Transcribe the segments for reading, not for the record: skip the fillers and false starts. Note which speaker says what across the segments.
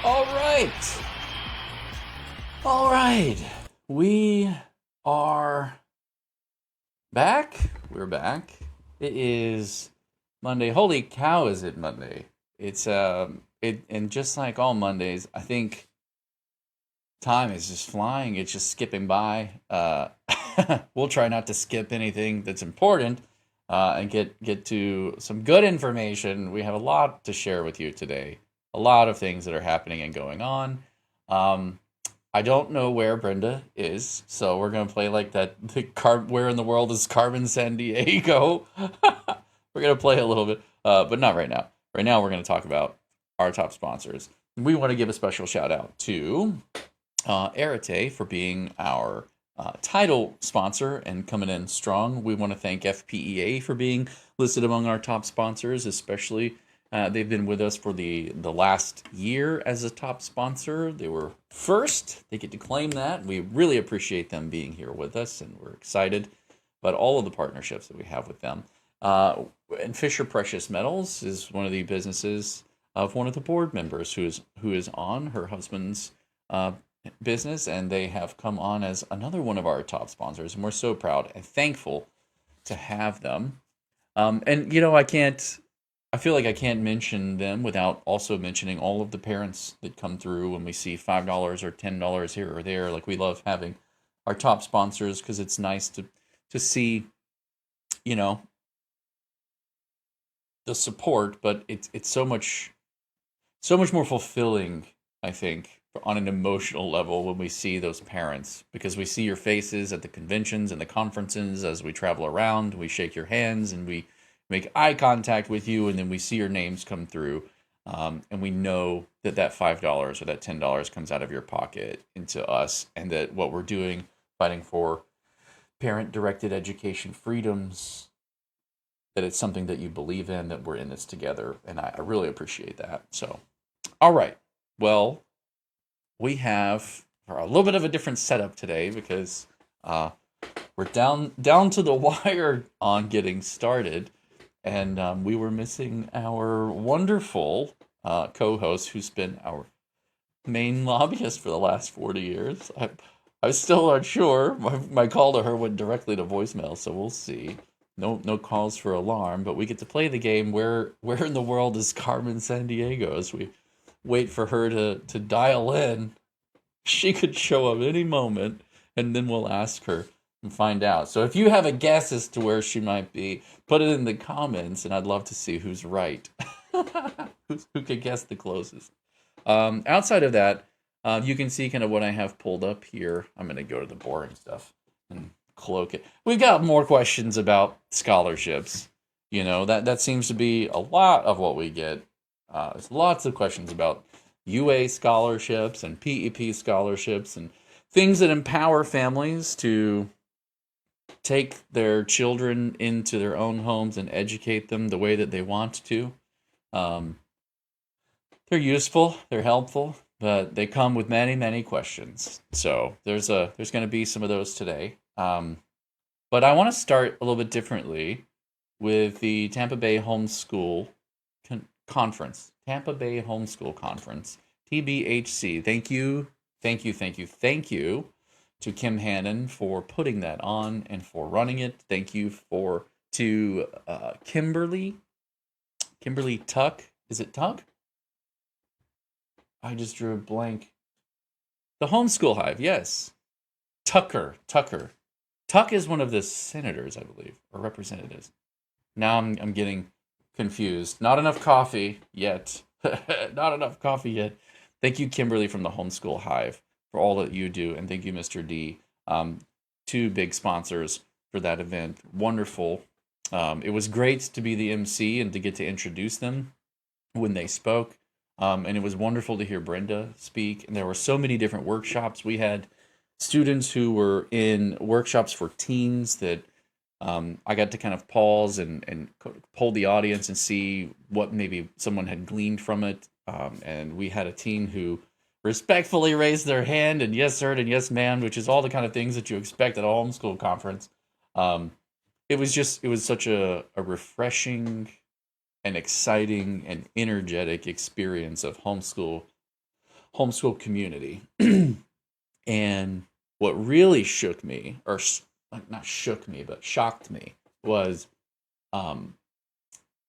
Speaker 1: All right. All right. We are back. We're back. It is Monday. Holy cow, is it Monday? It's and just like all Mondays, I think time is just flying. It's just skipping by. We'll try not to skip anything that's important and get to some good information. We have a lot to share with you today. A lot of things that are happening and going on. Um, I don't know where Brenda is, so we're gonna play like that. Where in the world is Carmen San Diego? We're gonna play a little bit, but not right now. Right now, we're gonna talk about our top sponsors. We want to give a special shout out to Arete for being our title sponsor and coming in strong. We want to thank FPEA for being listed among our top sponsors, especially they've been with us for the last year as a top sponsor. They were first. They get to claim that. We really appreciate them being here with us, and we're excited about all of the partnerships that we have with them. And Fisher Precious Metals is one of the businesses of one of the board members who is on her husband's uh, business, and they have come on as another one of our top sponsors, and we're so proud and thankful to have them. And I feel like I can't mention them without also mentioning all of the parents that come through when we see $5 or $10 here or there. Like, we love having our top sponsors because it's nice to see, you know, the support, but it's so much more fulfilling, I think, on an emotional level when we see those parents, because we see your faces at the conventions and the conferences as we travel around. We shake your hands and we make eye contact with you, and then we see your names come through, and we know that $5 or that $10 comes out of your pocket into us, and that what we're doing, fighting for parent-directed education freedoms, that it's something that you believe in, that we're in this together, and I really appreciate that. So, all right, well, we have a little bit of a different setup today because we're down to the wire on getting started, and we were missing our wonderful co-host, who's been our main lobbyist for the last 40 years. I'm still not sure. My call to her went directly to voicemail, so we'll see. No calls for alarm, but we get to play the game. Where in the world is Carmen San Diego? As we wait for her to dial in, she could show up any moment, and then we'll ask her and find out. So if you have a guess as to where she might be, put it in the comments, and I'd love to see who's right. Who could guess the closest. Outside of that, you can see kind of what I have pulled up here. I'm going to go to the boring stuff and cloak it. We've got more questions about scholarships. That seems to be a lot of what we get. There's lots of questions about UA scholarships and PEP scholarships and things that empower families to take their children into their own homes and educate them the way that they want to. Um, they're useful, they're helpful, but they come with many, many questions. So there's going to be some of those today. But I want to start a little bit differently with the Tampa Bay Homeschool Conference. Tampa Bay Homeschool Conference, TBHC. Thank you to Kim Hannon for putting that on and for running it. Thank you to Kimberly Tuck. Is it Tuck? I just drew a blank. The Homeschool Hive, yes. Tucker. Tuck is one of the senators, I believe, or representatives. Now I'm getting confused. Not enough coffee yet. Not enough coffee yet. Thank you, Kimberly from the Homeschool Hive, for all that you do, and thank you, Mr. D. Two big sponsors for that event. Wonderful. It was great to be the MC and to get to introduce them when they spoke. And it was wonderful to hear Brenda speak. And there were so many different workshops. We had students who were in workshops for teens that I got to kind of pause and poll the audience and see what maybe someone had gleaned from it. And we had a teen who respectfully raised their hand and yes, sir, and yes, ma'am, which is all the kind of things that you expect at a homeschool conference. Um, it was such a refreshing and exciting and energetic experience of homeschool community. And what really shook me, or not shook me, but shocked me, was um,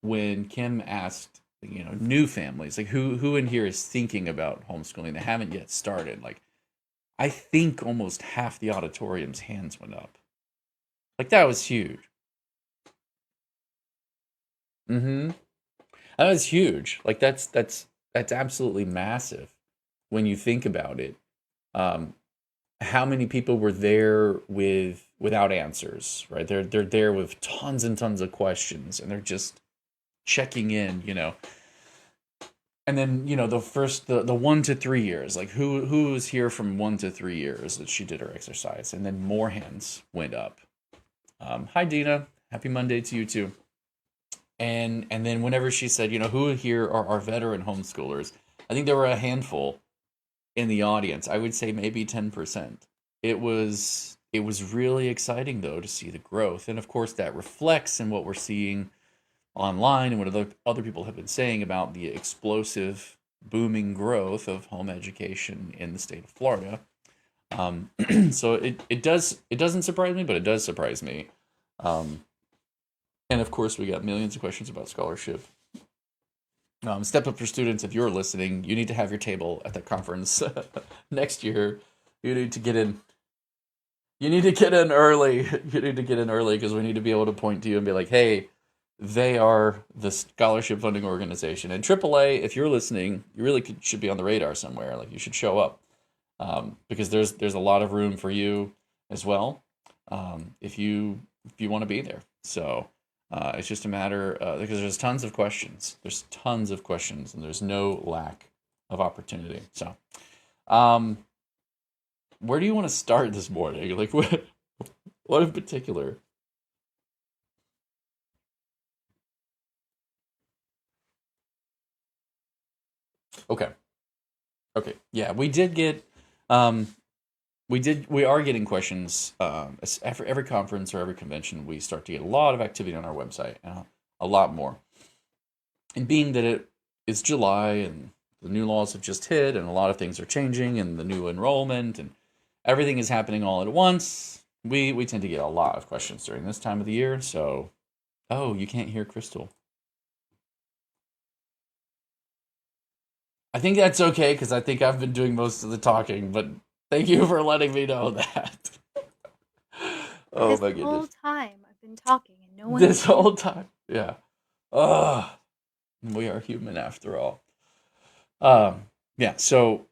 Speaker 1: when Kim asked, new families, like who in here is thinking about homeschooling? They haven't yet started. Like, I think almost half the auditorium's hands went up. Like that was huge. Mm-hmm. That was huge. Like that's absolutely massive when you think about it. Um, how many people were there without answers, right? They're there with tons and tons of questions, and they're just checking in, And then the 1 to 3 years, like who was here from 1 to 3 years that she did her exercise, and then more hands went up. Hi Dina, happy Monday to you too. And then whenever she said, who here are our veteran homeschoolers, I think there were a handful in the audience. I would say maybe 10%. It was really exciting though to see the growth, and of course that reflects in what we're seeing online and what other people have been saying about the explosive, booming growth of home education in the state of Florida. So it doesn't surprise me, but it does surprise me. Um, and of course, we got millions of questions about scholarship. Step Up for students, if you're listening, you need to have your table at the conference next year. You need to get in. You need to get in early. You need to get in early because we need to be able to point to you and be like, hey, they are the scholarship funding organization. And AAA, if you're listening, you really should be on the radar somewhere. Like you should show up because there's a lot of room for you as well if you want to be there. So it's just a matter because there's tons of questions. There's tons of questions, and there's no lack of opportunity. So, um, where do you want to start this morning? Like what in particular? Okay. Okay. Yeah, um we are getting questions after every conference or every convention. We start to get a lot of activity on our website, a lot more. And being that it is July and the new laws have just hit and a lot of things are changing and the new enrollment and everything is happening all at once, we tend to get a lot of questions during this time of the year. So, oh, you can't hear Crystal. I think that's okay because I think I've been doing most of the talking, but thank you for letting me know that. Oh
Speaker 2: This
Speaker 1: my
Speaker 2: whole
Speaker 1: goodness.
Speaker 2: time I've been talking and no one
Speaker 1: This
Speaker 2: has
Speaker 1: whole
Speaker 2: answered.
Speaker 1: time. Yeah. Oh, we are human after all. Um, yeah, so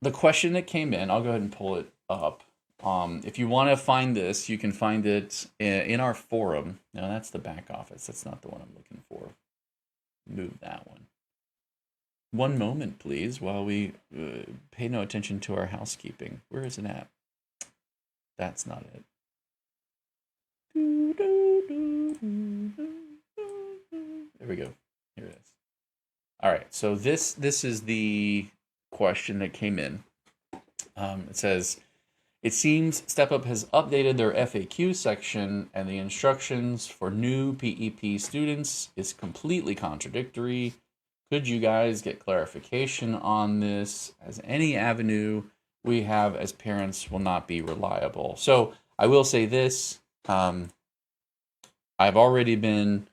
Speaker 1: the question that came in, I'll go ahead and pull it up. If you want to find this, you can find it in our forum. No, that's the back office. That's not the one I'm looking for. Move that one. One moment, please, while we pay no attention to our housekeeping. Where is it at? That's not it. There we go. Here it is. All right. So this is the question that came in. It says, it seems StepUp has updated their FAQ section, and the instructions for new PEP students is completely contradictory. Could you guys get clarification on this, as any avenue we have as parents will not be reliable? So I will say this. I've already been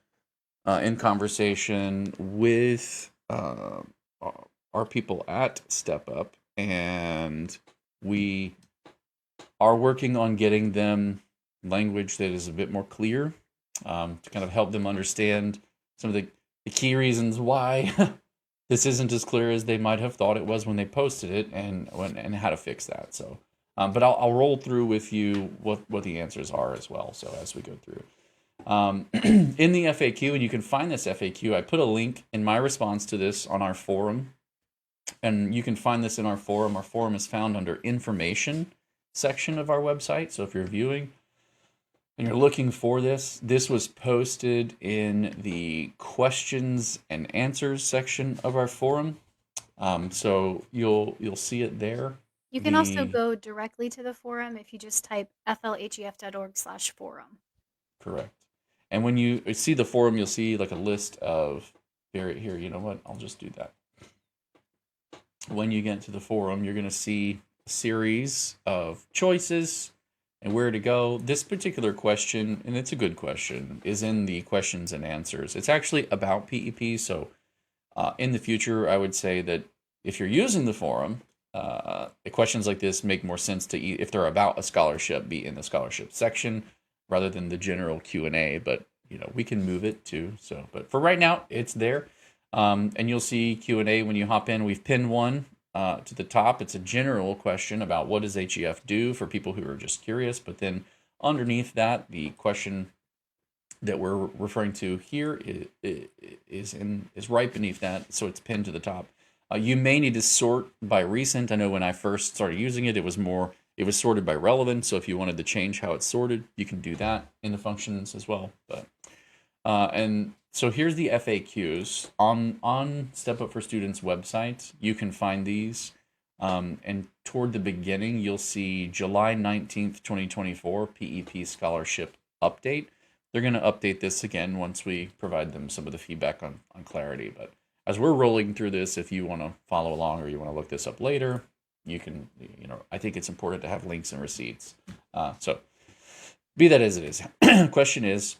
Speaker 1: in conversation with our people at StepUp, and we are working on getting them language that is a bit more clear to kind of help them understand some of the key reasons why this isn't as clear as they might have thought it was when they posted it, and how to fix that. So, but I'll roll through with you what the answers are as well. So as we go through. In the FAQ, and you can find this FAQ, I put a link in my response to this on our forum, and you can find this in our forum. Our forum is found under information section of our website. So if you're viewing, and you're looking for this, this was posted in the questions and answers section of our forum. So you'll see it there.
Speaker 2: You can also go directly to the forum if you just type flhef.org/forum.
Speaker 1: Correct. And when you see the forum, you'll see like a list of here. You know what? I'll just do that. When you get to the forum, you're going to see a series of choices and where to go. This particular question, and it's a good question, is in the questions and answers. It's actually about PEP. So in the future, I would say that if you're using the forum, questions like this make more sense to if they're about a scholarship, be in the scholarship section rather than the general Q&A. But we can move it too. So, but for right now, it's there, and you'll see Q&A when you hop in. We've pinned one to the top. It's a general question about what does HEF do for people who are just curious. But then underneath that, the question that we're referring to here is right beneath that, so it's pinned to the top. You may need to sort by recent. I know when I first started using it, it was sorted by relevant. So if you wanted to change how it's sorted, you can do that in the functions as well. But and so here's the FAQs on Step Up for Students website. You can find these, and toward the beginning, you'll see July 19th, 2024 PEP scholarship update. They're going to update this again once we provide them some of the feedback on clarity. But as we're rolling through this, if you want to follow along or you want to look this up later, you can, I think it's important to have links and receipts. So be that as it is, question is,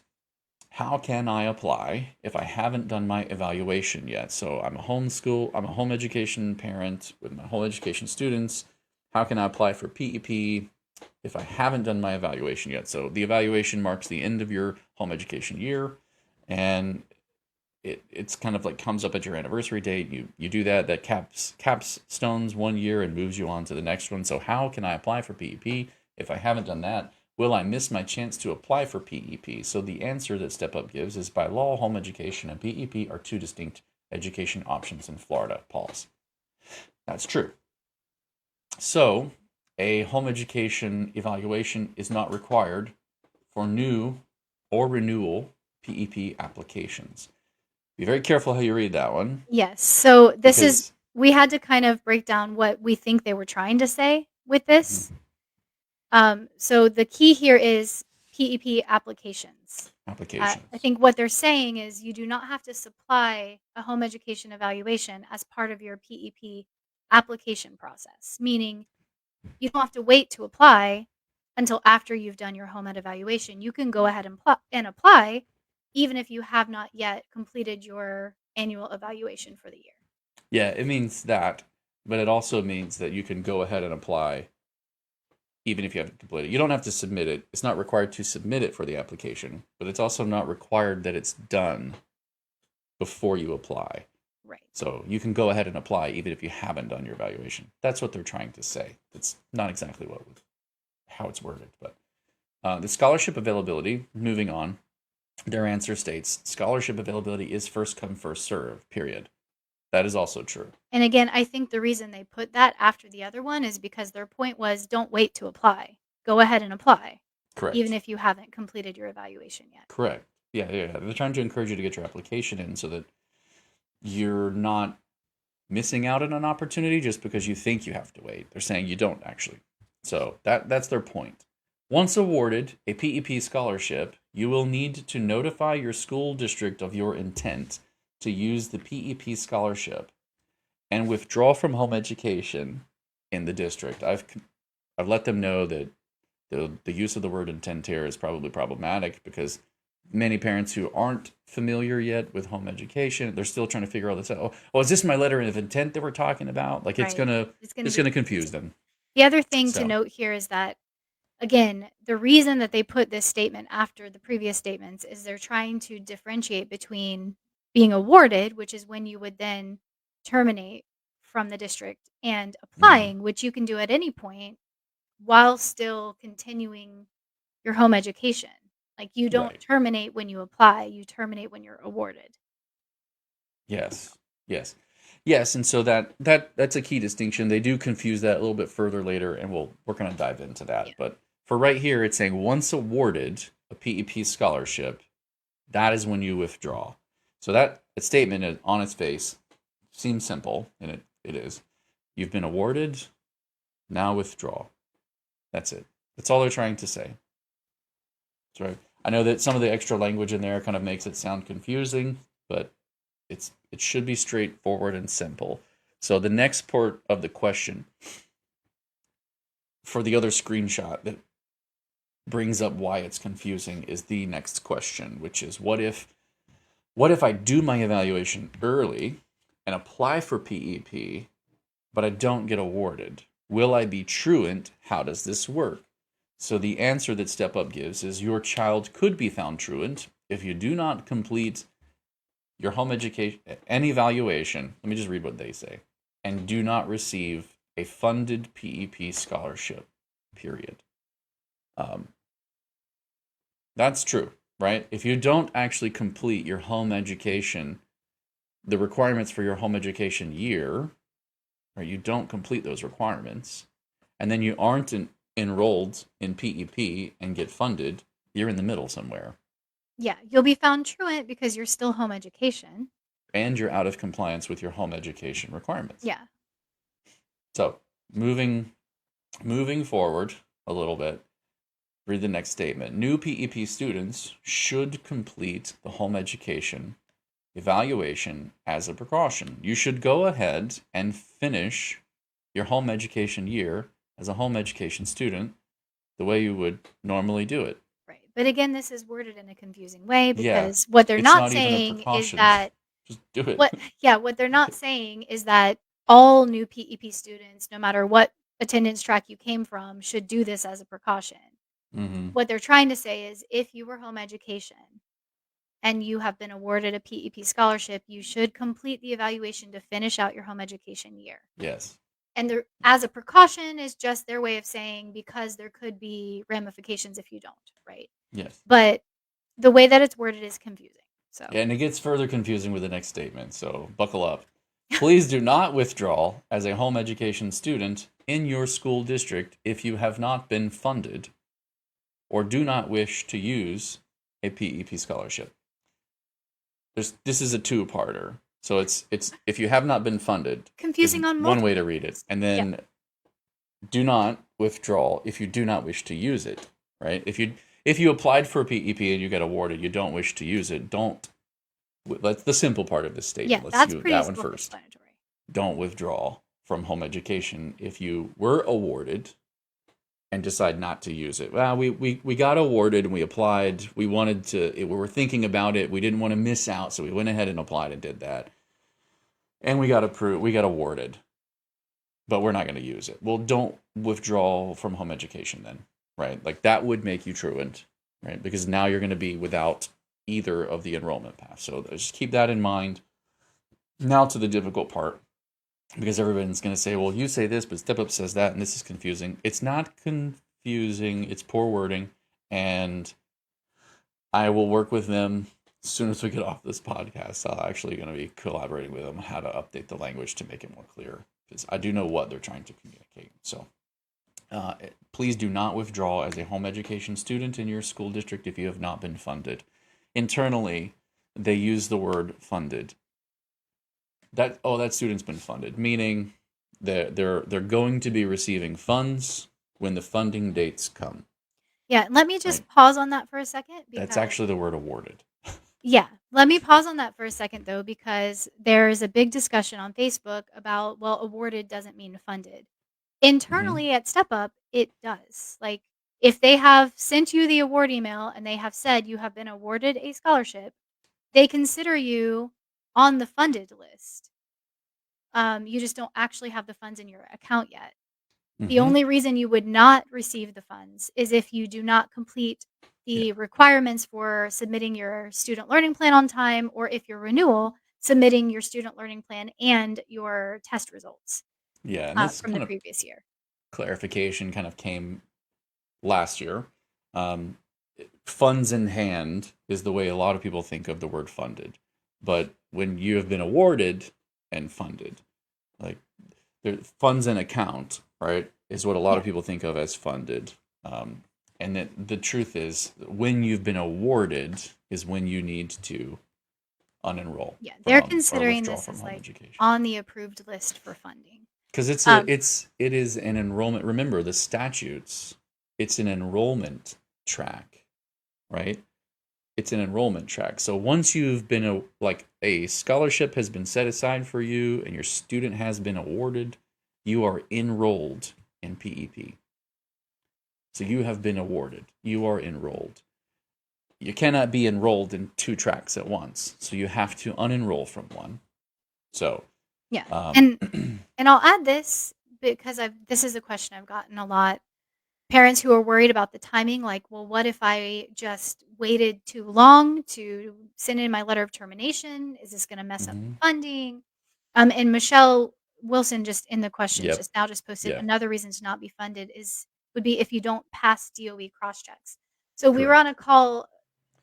Speaker 1: how can I apply if I haven't done my evaluation yet? So I'm a home education parent with my home education students. How can I apply for PEP if I haven't done my evaluation yet? So the evaluation marks the end of your home education year, and it's kind of like comes up at your anniversary date. You do that capstones 1 year and moves you on to the next one. So how can I apply for PEP if I haven't done that? Will I miss my chance to apply for PEP? So the answer that Step Up gives is, by law, home education and PEP are two distinct education options in Florida. Pause. That's true. So a home education evaluation is not required for new or renewal PEP applications. Be very careful how you read that one.
Speaker 2: Yes. So we had to kind of break down what we think they were trying to say with this. So the key here is PEP applications. I think what they're saying is you do not have to supply a home education evaluation as part of your PEP application process, meaning you don't have to wait to apply until after you've done your home ed evaluation. You can go ahead and apply even if you have not yet completed your annual evaluation for the year.
Speaker 1: Yeah, it means that, but it also means that you can go ahead and apply even if you haven't completed it. You don't have to submit it. It's not required to submit it for the application, but it's also not required that it's done before you apply.
Speaker 2: Right.
Speaker 1: So you can go ahead and apply even if you haven't done your evaluation. That's what they're trying to say. It's not exactly how it's worded, but the scholarship availability, moving on, their answer states scholarship availability is first come, first serve, period. That is also true.
Speaker 2: And again, I think the reason they put that after the other one is because their point was, don't wait to apply. Go ahead and apply.
Speaker 1: Correct.
Speaker 2: Even if you haven't completed your evaluation yet.
Speaker 1: Correct. Yeah. They're trying to encourage you to get your application in so that you're not missing out on an opportunity just because you think you have to wait. They're saying you don't actually. So that's their point. Once awarded a PEP scholarship, you will need to notify your school district of your intent to use the PEP scholarship and withdraw from home education in the district. I've let them know that the use of the word intent here is probably problematic because many parents who aren't familiar yet with home education, they're still trying to figure all this out. Oh, is this my letter of intent that we're talking about? Like it's gonna confuse them.
Speaker 2: The other thing to note here is that, again, the reason that they put this statement after the previous statements is they're trying to differentiate between being awarded, which is when you would then terminate from the district, and applying, which you can do at any point while still continuing your home education. Like you don't terminate when you apply, you terminate when you're awarded.
Speaker 1: Yes. And so that's a key distinction. They do confuse that a little bit further later, and we're going to dive into that. Yeah. But for right here, it's saying once awarded, a PEP scholarship, that is when you withdraw. So that statement is, on its face seems simple, and it is. You've been awarded, now withdraw. That's it. That's all they're trying to say. That's right. I know that some of the extra language in there kind of makes it sound confusing, but it should be straightforward and simple. So the next part of the question for the other screenshot that brings up why it's confusing is the next question, which is what if I do my evaluation early and apply for PEP, but I don't get awarded? Will I be truant? How does this work? So the answer that Step Up gives is your child could be found truant if you do not complete your home education and evaluation. Let me just read what they say. And do not receive a funded PEP scholarship, period. That's true, right? If you don't actually complete your home education, the requirements for your home education year, or you don't complete those requirements, and then you aren't enrolled in PEP and get funded, you're in the middle somewhere.
Speaker 2: Yeah, you'll be found truant because you're still home education.
Speaker 1: And you're out of compliance with your home education requirements.
Speaker 2: Yeah.
Speaker 1: So, moving forward a little bit, read the next statement. New PEP students should complete the home education evaluation as a precaution. You should go ahead and finish your home education year as a home education student the way you would normally do it.
Speaker 2: Right. But again, this is worded in a confusing way
Speaker 1: Yeah,
Speaker 2: because what they're
Speaker 1: it's
Speaker 2: not
Speaker 1: not even a
Speaker 2: saying is
Speaker 1: precaution.
Speaker 2: that
Speaker 1: Just do it.
Speaker 2: what they're not saying is that all new PEP students, no matter what attendance track you came from, should do this as a precaution.
Speaker 1: Mm-hmm.
Speaker 2: What they're trying to say is if you were home education and you have been awarded a PEP scholarship, you should complete the evaluation to finish out your home education year.
Speaker 1: Yes.
Speaker 2: And as a precaution is just their way of saying because there could be ramifications if you don't, right?
Speaker 1: Yes.
Speaker 2: But the way that it's worded is confusing. So
Speaker 1: Yeah, and it gets further confusing with the next statement, so buckle up. Please do not withdraw as a home education student in your school district if you have not been funded or do not wish to use a PEP scholarship. This is a two-parter. So it's if you have not been funded.
Speaker 2: Confusing on
Speaker 1: one way to read it. And then
Speaker 2: yeah.
Speaker 1: Do not withdraw if you do not wish to use it, right? If you applied for a PEP and you get awarded, you don't wish to use it, don't. That's the simple part of this statement.
Speaker 2: Yeah,
Speaker 1: Let's do that one first. Don't withdraw from home education if you were awarded and decide not to use it. Well, we got awarded and we applied. We wanted to. We were thinking about it. We didn't want to miss out, so we went ahead and applied and did that. And we got approved. We got awarded, but we're not going to use it. Well, don't withdraw from home education then, right? Like that would make you truant, right? Because now you're going to be without either of the enrollment paths. So just keep that in mind. Now to the difficult part, because everyone's going to say, well, you say this, but Step Up says that, and this is confusing. It's not confusing. It's poor wording, and I will work with them as soon as we get off this podcast. I'm actually going to be collaborating with them on how to update the language to make it more clear, because I do know what they're trying to communicate. So please do not withdraw as a home education student in your school district if you have not been funded. Internally, they use the word funded. That student's been funded, meaning they're going to be receiving funds when the funding dates come.
Speaker 2: Yeah, let me just pause on that for a second.
Speaker 1: That's actually the word awarded.
Speaker 2: Yeah, let me pause on that for a second, though, because there's a big discussion on Facebook about, well, awarded doesn't mean funded. Internally at Step Up, it does. Like, if they have sent you the award email and they have said you have been awarded a scholarship, they consider you on the funded list. You just don't actually have the funds in your account yet. The only reason you would not receive the funds is if you do not complete the requirements for submitting your student learning plan on time, or if your renewal, submitting your student learning plan and your test results.
Speaker 1: Yeah, and this
Speaker 2: from the previous year.
Speaker 1: Clarification kind of came last year. Funds in hand is the way a lot of people think of the word funded. But when you have been awarded and funded, like the funds in account, right, is what a lot of people think of as funded. And that the truth is, when you've been awarded is when you need to unenroll
Speaker 2: Yeah, they're
Speaker 1: or
Speaker 2: considering
Speaker 1: withdraw
Speaker 2: this
Speaker 1: from
Speaker 2: as
Speaker 1: home
Speaker 2: like
Speaker 1: education.
Speaker 2: on the approved list for funding.
Speaker 1: Because
Speaker 2: Um,
Speaker 1: it is an enrollment. Remember the statutes. It's an enrollment track, right? It's an enrollment track. So once you've been a scholarship has been set aside for you and your student has been awarded, you are enrolled in PEP. So you have been awarded. You are enrolled. You cannot be enrolled in two tracks at once. So you have to unenroll from one. So
Speaker 2: yeah,
Speaker 1: um,
Speaker 2: and I'll add this because this is a question I've gotten a lot. Parents who are worried about the timing, like, well, what if I just waited too long to send in my letter of termination? Is this going to mess up the
Speaker 1: mhm.
Speaker 2: funding? And Michelle Wilson just in the questions
Speaker 1: Yep.
Speaker 2: just now just posted
Speaker 1: Yeah.
Speaker 2: another reason to not be funded would be if you don't pass DOE cross checks. So we were on
Speaker 1: Correct.
Speaker 2: a call.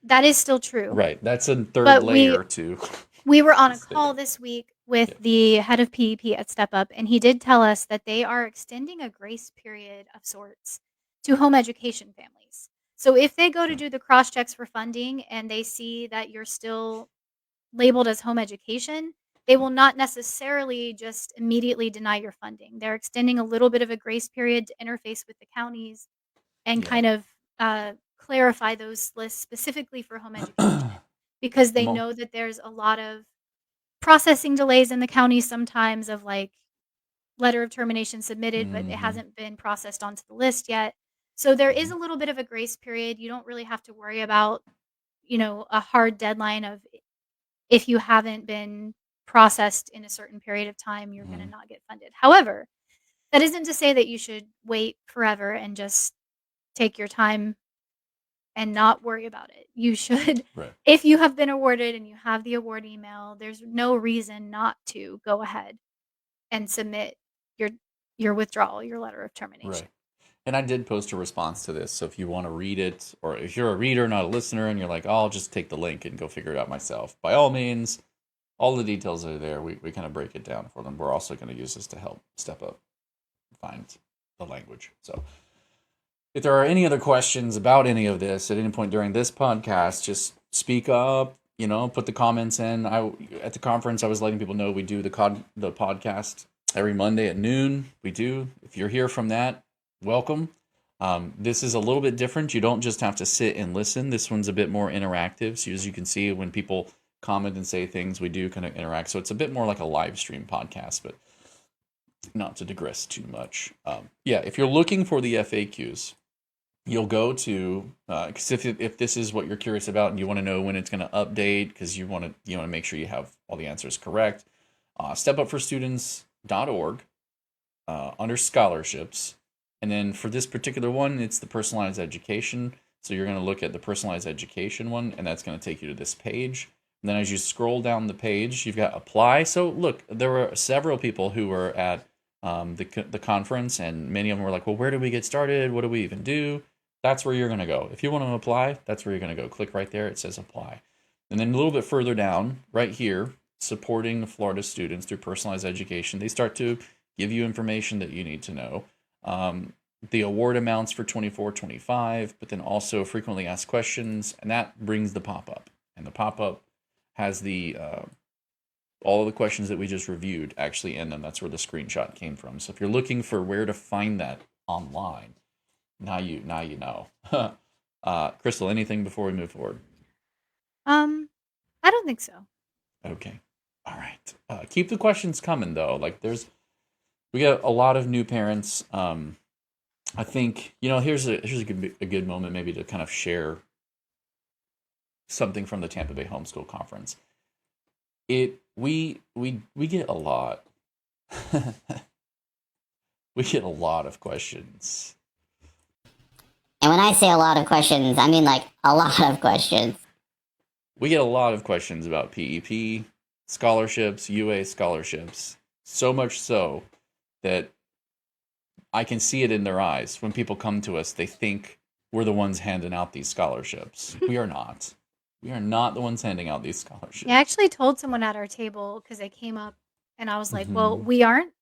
Speaker 2: That is still true,
Speaker 1: Right. That's a third
Speaker 2: but we
Speaker 1: layer to
Speaker 2: we were on a call
Speaker 1: say.
Speaker 2: this week with
Speaker 1: Yeah.
Speaker 2: the head of PEP at Step Up, and he did tell us that they are extending a grace period of sorts to home education families. So if they go to
Speaker 1: Hmm.
Speaker 2: do the cross checks for funding and they see that you're still labeled as home education, they will not necessarily just immediately deny your funding. They're extending a little bit of a grace period to interface with the counties and
Speaker 1: Yeah.
Speaker 2: kind of clarify those lists specifically for home education because they
Speaker 1: I'm all,
Speaker 2: know that there's a lot of processing delays in the county sometimes of like letter of termination submitted, but it
Speaker 1: mm-hmm.
Speaker 2: hasn't been processed onto the list yet. So there is
Speaker 1: Mm-hmm.
Speaker 2: a little bit of a grace period. You don't really have to worry about, a hard deadline of if you haven't been processed in a certain period of time, you're going
Speaker 1: Mm-hmm.
Speaker 2: to not get funded. However, that isn't to say that you should wait forever and just take your time and not worry about it. You should,
Speaker 1: Right.
Speaker 2: if you have been awarded and you have the award email, there's no reason not to go ahead and submit your withdrawal, your letter of termination.
Speaker 1: Right. And I did post a response to this. So if you want to read it, or if you're a reader, not a listener, and you're like, oh, I'll just take the link and go figure it out myself, by all means, all the details are there. We kind of break it down for them. We're also going to use this to help Step Up find the language. So if there are any other questions about any of this at any point during this podcast, just speak up. Put the comments in. At the conference, I was letting people know we do the podcast every Monday at noon. We do. If you're here from that, welcome. This is a little bit different. You don't just have to sit and listen. This one's a bit more interactive. So as you can see, when people comment and say things, we do kind of interact. So it's a bit more like a live stream podcast, but not to digress too much. Yeah, if you're looking for the FAQs, you'll go to because if this is what you're curious about and you want to know when it's going to update because you want to make sure you have all the answers correct, stepupforstudents.org under scholarships, and then for this particular one it's the personalized education. So you're going to look at the personalized education one, and that's going to take you to this page. And then as you scroll down the page, you've got apply. So look, there were several people who were at the conference, and many of them were like, well, where do we get started? What do we even do? That's where you're going to go. If you want to apply, that's where you're going to go. Click right there. It says apply. And then a little bit further down, right here, supporting Florida students through personalized education, they start to give you information that you need to know. The award amounts for 24-25, but then also frequently asked questions, and that brings the pop-up. And the pop-up has all of the questions that we just reviewed actually in them. That's where the screenshot came from. So if you're looking for where to find that online, now you know. Crystal, anything before we move forward?
Speaker 2: I don't think so.
Speaker 1: Okay. All right. Keep the questions coming though. Like we got a lot of new parents. I think here's a good moment maybe to kind of share something from the Tampa Bay Homeschool Conference. We get a lot. We get a lot of questions.
Speaker 3: And when I say a lot of questions, I mean like a lot of questions.
Speaker 1: We get a lot of questions about PEP, scholarships, UA scholarships. So much so that I can see it in their eyes. When people come to us, they think we're the ones handing out these scholarships. We are not. We are not the ones handing out these scholarships.
Speaker 2: Yeah, I actually told someone at our table because they came up and I was like, well,
Speaker 1: Mm-hmm.
Speaker 2: we aren't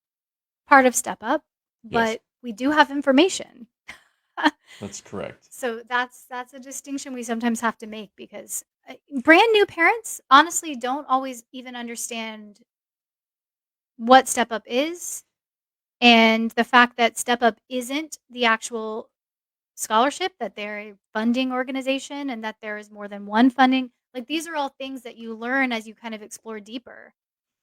Speaker 2: part of Step Up,
Speaker 1: Yes.
Speaker 2: but we do have information.
Speaker 1: That's correct.
Speaker 2: So that's a distinction we sometimes have to make because brand new parents honestly don't always even understand what Step Up is, and the fact that Step Up isn't the actual scholarship, that they're a funding organization and that there is more than one funding. Like, these are all things that you learn as you kind of explore deeper.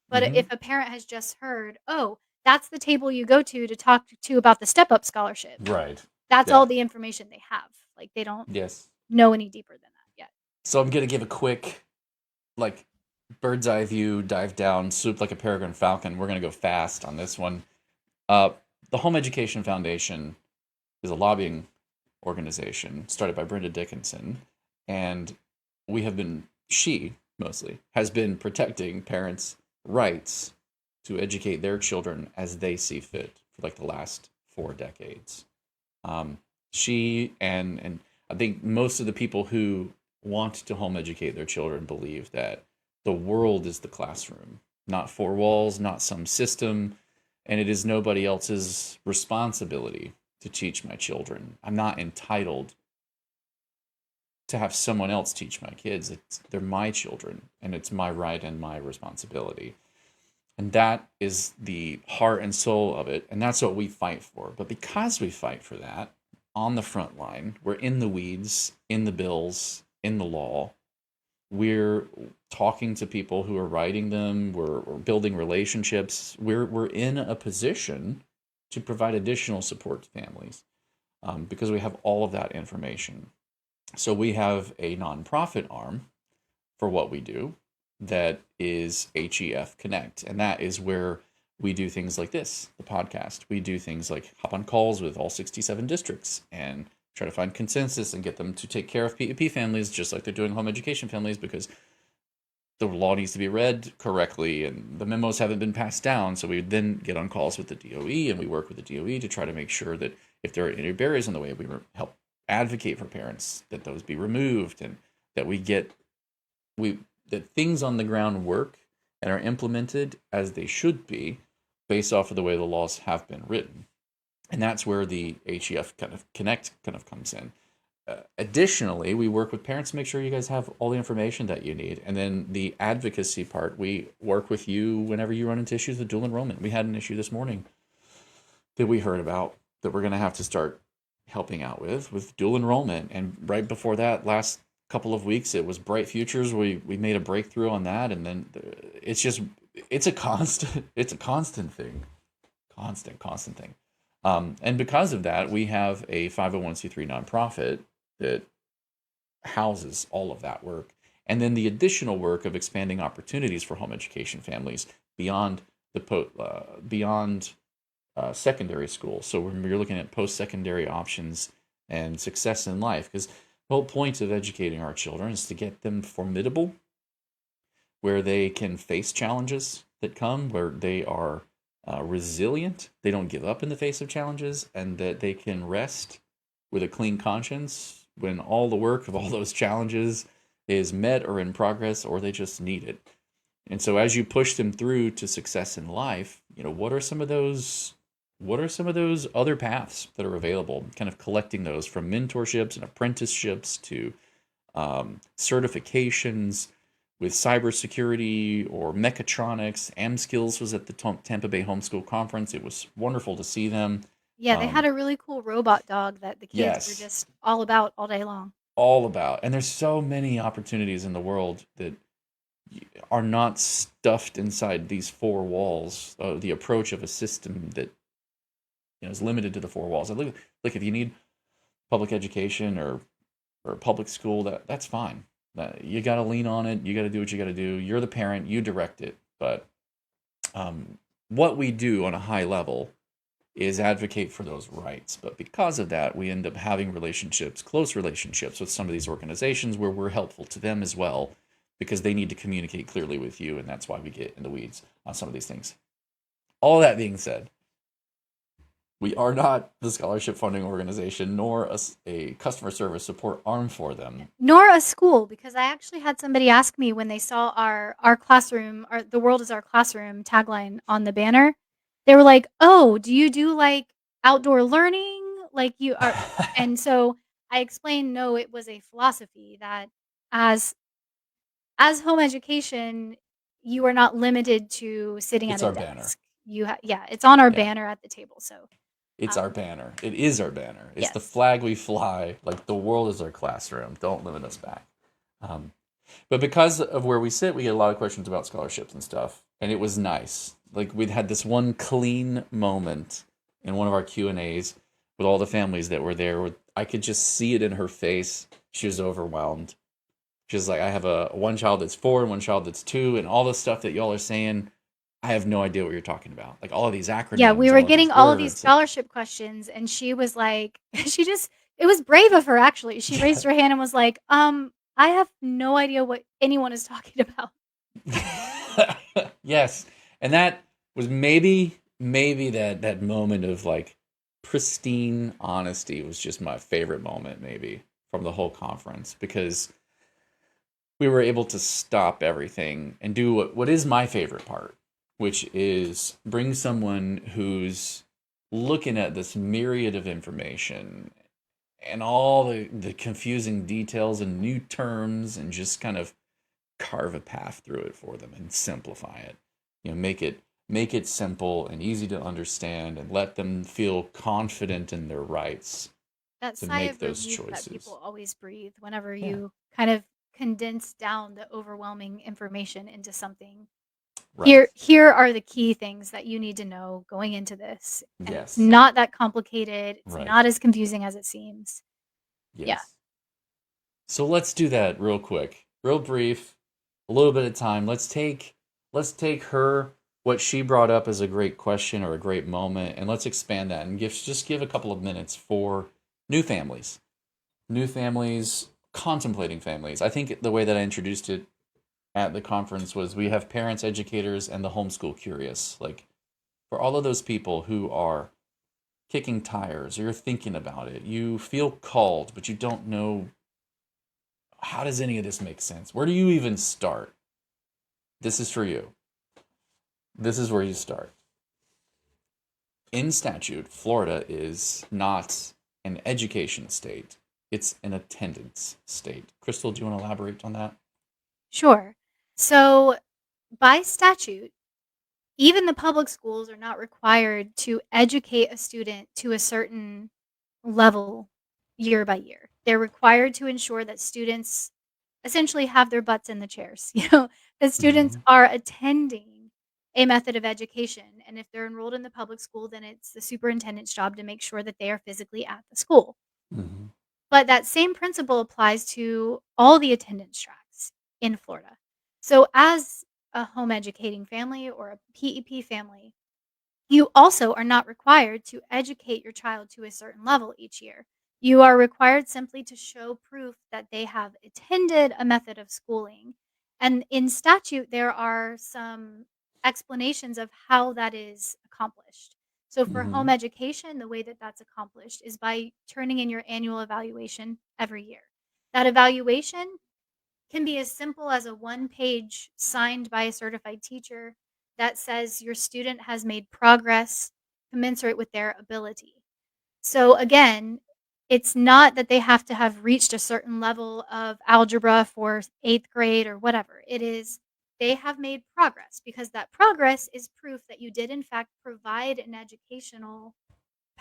Speaker 2: But
Speaker 1: Hmm.
Speaker 2: if a parent has just heard, "Oh, that's the table you go to talk to about the Step Up scholarship,"
Speaker 1: Right.
Speaker 2: that's
Speaker 1: Yeah.
Speaker 2: all the information they have. Like, they don't
Speaker 1: Yes.
Speaker 2: know any deeper than that yet.
Speaker 1: So I'm gonna give a quick, like, bird's eye view, dive down, swoop like a peregrine falcon. We're gonna go fast on this one. Uh, the Home Education Foundation is a lobbying organization started by Brenda Dickinson, and she mostly has been protecting parents' rights to educate their children as they see fit for like the last 4 decades. She and I think most of the people who want to home educate their children believe that the world is the classroom, not four walls, not some system, and it is nobody else's responsibility to teach my children. I'm not entitled to have someone else teach my kids. They're my children, and it's my right and my responsibility. And that is the heart and soul of it, and that's what we fight for. But because we fight for that on the front line, we're in the weeds, in the bills, in the law. We're talking to people who are writing them. We're building relationships. We're in a position to provide additional support to families because we have all of that information. So we have a nonprofit arm for what we do that is HEF Connect. And that is where we do things like this, the podcast. We do things like hop on calls with all 67 districts and try to find consensus and get them to take care of PEP families just like they're doing home education families, because the law needs to be read correctly and the memos haven't been passed down. So we then get on calls with the DOE and we work with the DOE to try to make sure that if there are any barriers in the way, we help advocate for parents that those be removed, and that that things on the ground work and are implemented as they should be based off of the way the laws have been written. And that's where the HEF Connect comes in. Additionally, we work with parents to make sure you guys have all the information that you need. And then the advocacy part, we work with you whenever you run into issues with dual enrollment. We had an issue this morning that we heard about that we're going to have to start helping out with dual enrollment. And right before that, last couple of weeks, it was Bright Futures. We made a breakthrough on that. And then it's a constant thing, constant thing. And because of that, we have a 501c3 nonprofit that houses all of that work. And then the additional work of expanding opportunities for home education families beyond secondary school. So when you're looking at post-secondary options and success in life, because the whole point of educating our children is to get them formidable, where they can face challenges that come, where they are resilient, they don't give up in the face of challenges, and that they can rest with a clean conscience when all the work of all those challenges is met or in progress, or they just need it. And so as you push them through to success in life, what are some of those other paths that are available, kind of collecting those from mentorships and apprenticeships to certifications with cybersecurity or mechatronics. AmSkills was at the Tampa Bay Homeschool Conference. It was wonderful to see them.
Speaker 2: Yeah, they had a really cool robot dog that the kids were
Speaker 1: Yes,
Speaker 2: just all about all day long.
Speaker 1: all about. And there's so many opportunities in the world that are not stuffed inside these four walls. The approach of a system that is limited to the four walls. Look, if you need public education or public school, that's fine. You got to lean on it. You got to do what you got to do. You're the parent. You direct it. But what we do on a high level is advocate for those rights. But because of that, we end up having close relationships with some of these organizations where we're helpful to them as well, because they need to communicate clearly with you, and that's why we get in the weeds on some of these things. All that being said, we are not the scholarship funding organization, nor a customer service support arm for them.
Speaker 2: Nor a school, because I actually had somebody ask me when they saw our classroom, the world is our classroom tagline on the banner. They were like, "Oh, do you do like outdoor learning Like you are, and so I explained, no, it was a philosophy that as home education, you are not limited to sitting at
Speaker 1: It's
Speaker 2: a
Speaker 1: our banner.
Speaker 2: desk. Yeah, it's on our
Speaker 1: Yeah.
Speaker 2: banner at the table. So,
Speaker 1: It's our banner. It is our banner. It's the
Speaker 2: yes.
Speaker 1: flag we fly. Like the world is our classroom. Don't limit us back. Um, but because of where we sit, we get a lot of questions about scholarships and stuff. And it was nice. Like we'd had this one clean moment in one of our Q&As with all the families that were there. Where I could just see it in her face. She was overwhelmed. She was like, I have a one child that's 4 and one child that's 2, and all the stuff that y'all are saying, I have no idea what you're talking about. Like all of these acronyms,
Speaker 2: Yeah, we were
Speaker 1: all of
Speaker 2: getting
Speaker 1: these
Speaker 2: all of these
Speaker 1: words.
Speaker 2: scholarship questions, and she was like, it was brave of her, actually. She raised her hand and was like, I have no idea what anyone is talking about.
Speaker 1: Yes. And that was maybe that moment of like pristine honesty was just my favorite moment maybe from the whole conference, because we were able to stop everything and do what is my favorite part, which is bring someone who's looking at this myriad of information and all the confusing details and new terms, and just kind of carve a path through it for them and simplify it. Make it simple and easy to understand, and let them feel confident in their rights
Speaker 2: That
Speaker 1: to
Speaker 2: sigh
Speaker 1: make
Speaker 2: of
Speaker 1: those
Speaker 2: relief that
Speaker 1: choices.
Speaker 2: people always breathe whenever
Speaker 1: Yeah.
Speaker 2: you kind of condense down the overwhelming information into something.
Speaker 1: Right.
Speaker 2: Here are the key things that you need to know going into this. And it's
Speaker 1: Yes.
Speaker 2: not that complicated. It's
Speaker 1: Right.
Speaker 2: not as confusing as it seems.
Speaker 1: Yes.
Speaker 2: Yeah.
Speaker 1: So let's do that real quick, real brief, a little bit of time. Let's take her, what she brought up as a great question or a great moment, and let's expand that and give a couple of minutes for new families, contemplating families. I think the way that I introduced it at the conference was we have parents, educators, and the homeschool curious. Like for all of those people who are kicking tires, or you're thinking about it, you feel called, but you don't know, how does any of this make sense? Where do you even start? This is for you. This is where you start. In statute, Florida is not an education state. It's an attendance state. Crystal, do you want to elaborate on that?
Speaker 2: Sure. So, by statute, even the public schools are not required to educate a student to a certain level year by year. They're required to ensure that students essentially have their butts in the chairs, that students
Speaker 1: Mm-hmm.
Speaker 2: are attending a method of education. And if they're enrolled in the public school, then it's the superintendent's job to make sure that they are physically at the school.
Speaker 1: Mm-hmm.
Speaker 2: But that same principle applies to all the attendance tracks in Florida. So, as a home educating family or a PEP family, you also are not required to educate your child to a certain level each year. You are required simply to show proof that they have attended a method of schooling. And in statute, there are some explanations of how that is accomplished. So, for home
Speaker 1: Mm-hmm.
Speaker 2: education, the way that that's accomplished is by turning in your annual evaluation every year. That evaluation can be as simple as a one-page signed by a certified teacher that says your student has made progress commensurate with their ability. So again, it's not that they have to have reached a certain level of algebra for 8th grade or whatever. It is they have made progress, because that progress is proof that you did in fact provide an educational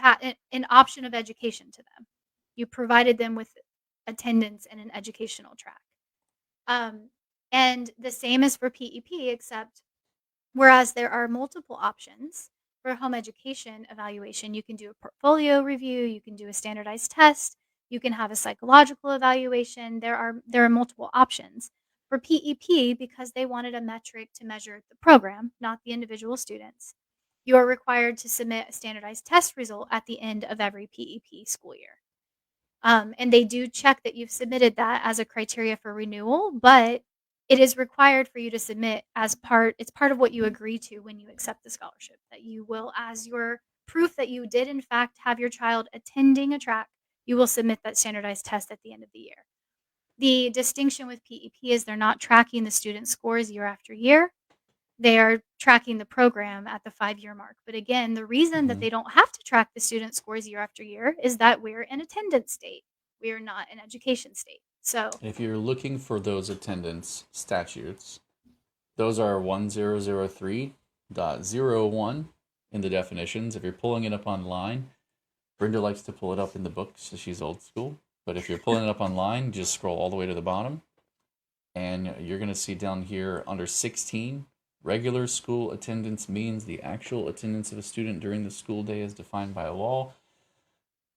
Speaker 2: an option of education to them. You provided them with attendance and an educational track. Um, and the same is for PEP, except whereas there are multiple options for home education evaluation, you can do a portfolio review, you can do a standardized test, you can have a psychological evaluation. There are multiple options. For PEP, because they wanted a metric to measure the program, not the individual students, you are required to submit a standardized test result at the end of every PEP school year. And they do check that you've submitted that as a criteria for renewal, but it is required for you to submit it's part of what you agree to when you accept the scholarship, that you will, as your proof that you did in fact have your child attending a track, you will submit that standardized test at the end of the year. The distinction with PEP is they're not tracking the student scores year after year. they are tracking the program at the 5-year mark. But again, the reason that they don't have to track the student scores year after year is that we're an attendance state. We are not an education state. So
Speaker 1: If you're looking for those attendance statutes, those are 1003.01 in the definitions. If you're pulling it up online, Brenda likes to pull it up in the book, so she's old school. But if you're pulling it up online, just scroll all the way to the bottom, and you're going to see down here under 16, regular school attendance means the actual attendance of a student during the school day as defined by law.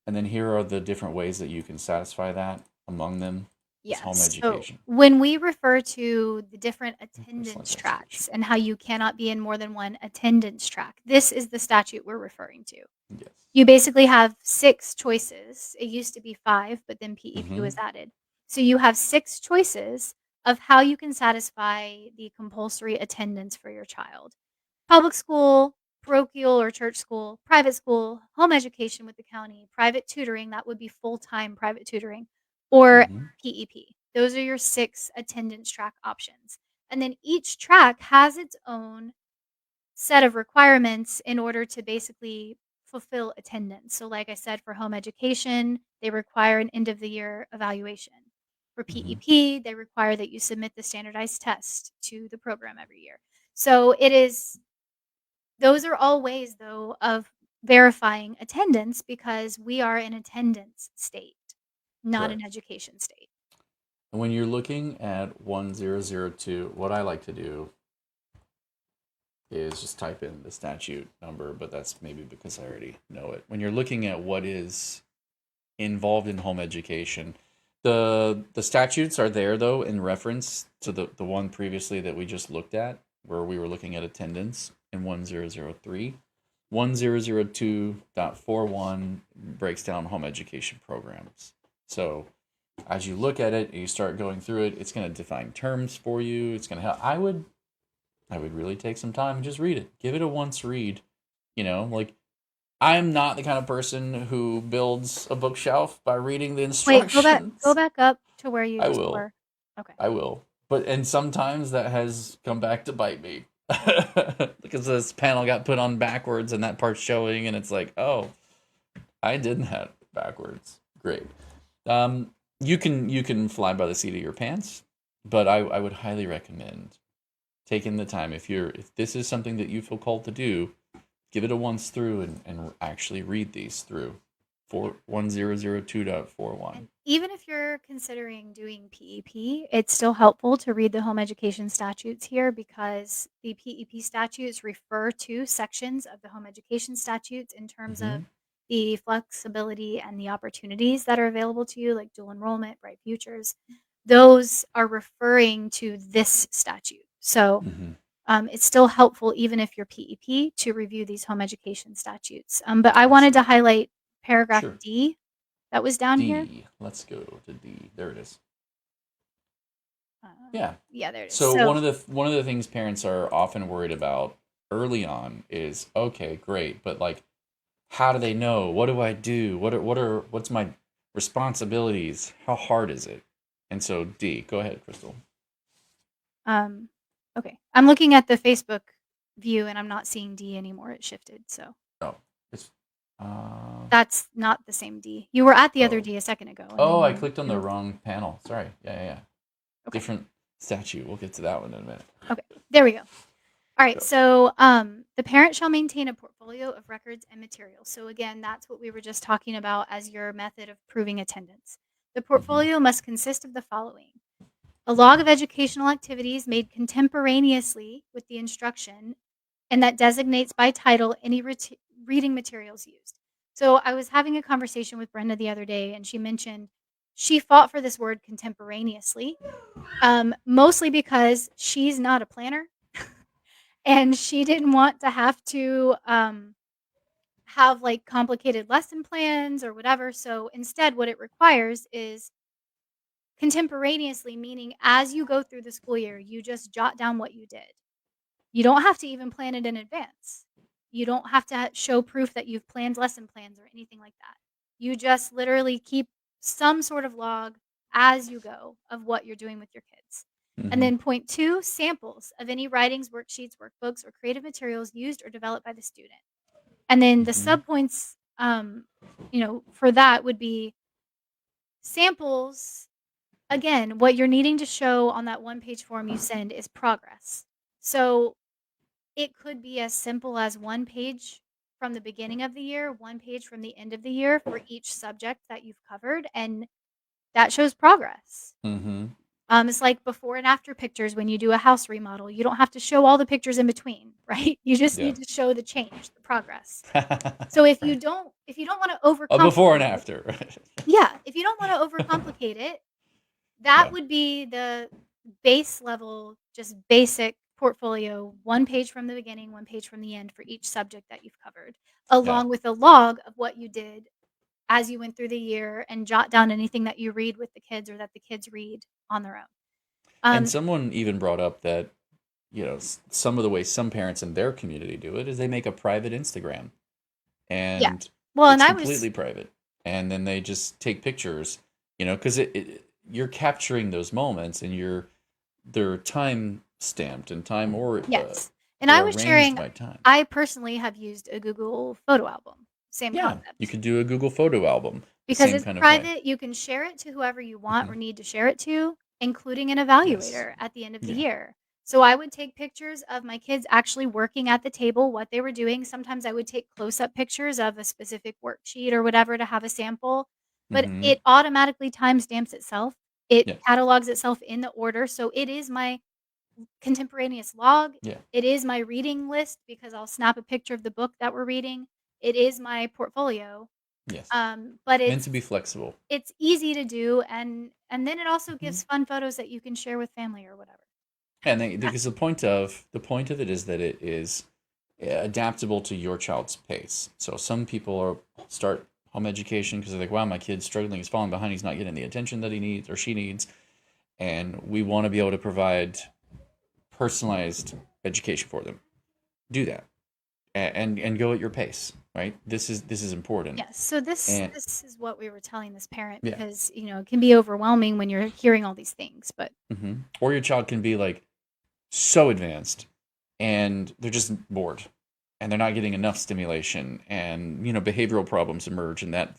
Speaker 1: And then here are the different ways that you can satisfy that. Among them is home
Speaker 2: yes.
Speaker 1: education.
Speaker 2: So when we refer to the different
Speaker 1: Personalized
Speaker 2: attendance
Speaker 1: education.
Speaker 2: tracks and how you cannot be in more than one attendance track, this is the statute we're referring to.
Speaker 1: Yes.
Speaker 2: You basically have 6 choices. It used to be 5, but then PEP was added. So you have 6 choices of how you can satisfy the compulsory attendance for your child. Public school, parochial or church school, private school, home education with the county, private tutoring, that would be full-time private tutoring, or PEP. Those are your 6 attendance track options. And then each track has its own set of requirements in order to basically fulfill attendance. So like I said, for home education, they require an end of the year evaluation. For PEP, they require that you submit the standardized test to the program every year. So those are all ways though of verifying attendance because we are an attendance state, not an education state.
Speaker 1: And when you're looking at 1002, what I like to do is just type in the statute number, but that's maybe because I already know it. When you're looking at what is involved in home education, the statutes are there though in reference to the one previously that we just looked at, where we were looking at attendance in 1003. 1002.41 breaks down home education programs. So as you look at it, you start going through it, it's going to define terms for you. It's going to help. I would really take some time and just read it. Give it a once read. You know, like I'm not the kind of person who builds a bookshelf by reading the instructions.
Speaker 2: Wait, go back up to where you just were.
Speaker 1: Okay. I will. And sometimes that has come back to bite me. Because this panel got put on backwards and that part's showing and it's like, oh, I did that backwards. Great. You can fly by the seat of your pants, but I would highly recommend taking the time. If this is something that you feel called to do, give it a once through and actually read these through. 1002.41.
Speaker 2: Even if you're considering doing PEP, it's still helpful to read the home education statutes here because the PEP statutes refer to sections of the home education statutes in terms of the flexibility and the opportunities that are available to you, like dual enrollment, bright futures. Those are referring to this statute. So it's still helpful even if you're PEP to review these home education statutes. But I wanted to highlight paragraph D that was down here.
Speaker 1: Let's go to D. There it is.
Speaker 2: Yeah, there it is.
Speaker 1: So one of the things parents are often worried about early on is, okay, great, but like, how do they know? What do I do? What's my responsibilities? How hard is it? And so D, go ahead, Crystal.
Speaker 2: Okay, I'm looking at the Facebook view and I'm not seeing D anymore. It shifted, so.
Speaker 1: Oh, it's.
Speaker 2: That's not the same D. You were at the other D a second ago.
Speaker 1: I clicked on the wrong panel. Sorry. Yeah. Okay. Different statute. We'll get to that one in a minute.
Speaker 2: Okay, there we go. All right, so the parent shall maintain a portfolio of records and materials. So again, that's what we were just talking about as your method of proving attendance. The portfolio must consist of the following: a log of educational activities made contemporaneously with the instruction and that designates by title any reading materials used. So I was having a conversation with Brenda the other day, and she mentioned she fought for this word contemporaneously, mostly because she's not a planner, and she didn't want to have to have like complicated lesson plans or whatever. So instead, what it requires is contemporaneously, meaning as you go through the school year, you just jot down what you did. You don't have to even plan it in advance. You don't have to show proof that you've planned lesson plans or anything like that. You just literally keep some sort of log as you go of what you're doing with your kids. And then point 2, samples of any writings, worksheets, workbooks, or creative materials used or developed by the student. And then the subpoints, for that would be samples. Again, what you're needing to show on that one-page form you send is progress. So it could be as simple as 1 page from the beginning of the year, 1 page from the end of the year for each subject that you've covered, and that shows progress. It's like before and after pictures when you do a house remodel. You don't have to show all the pictures in between, right? You just need to show the change, the progress. So if you don't wanna overcomplicate
Speaker 1: before and after.
Speaker 2: Yeah, if you don't wanna overcomplicate it, that would be the base level, just basic portfolio, 1 page from the beginning, 1 page from the end for each subject that you've covered, along with a log of what you did as you went through the year and jot down anything that you read with the kids or that the kids read on their own.
Speaker 1: And someone even brought up that, some of the ways some parents in their community do it is they make a private Instagram. And it's completely private. And then they just take pictures, because you're capturing those moments and they're time stamped and time or
Speaker 2: Yes. And I was sharing,
Speaker 1: by time.
Speaker 2: I personally have used a Google photo album. Same concept.
Speaker 1: You could do a Google photo album.
Speaker 2: Because
Speaker 1: same
Speaker 2: it's
Speaker 1: kind
Speaker 2: private,
Speaker 1: of way.
Speaker 2: you can share it to whoever you want or need to share it to, including an evaluator at the end of the year. So I would take pictures of my kids actually working at the table, what they were doing. Sometimes I would take close-up pictures of a specific worksheet or whatever to have a sample, but it automatically timestamps itself. It catalogs itself in the order, so it is my contemporaneous log. It is my reading list because I'll snap a picture of the book that we're reading. It is my portfolio.
Speaker 1: Yes.
Speaker 2: But it's
Speaker 1: meant to be flexible.
Speaker 2: It's easy to do, and then it also gives fun photos that you can share with family or whatever.
Speaker 1: And because the point of it is that it is adaptable to your child's pace. So some people start home education because they're like, wow, my kid's struggling, he's falling behind, he's not getting the attention that he needs or she needs, and we want to be able to provide personalized education for them. Do that, and go at your pace. Right. This is important.
Speaker 2: Yes. So this is what we were telling this parent because it can be overwhelming when you're hearing all these things. But
Speaker 1: or your child can be like so advanced, and they're just bored, and they're not getting enough stimulation, and behavioral problems emerge in that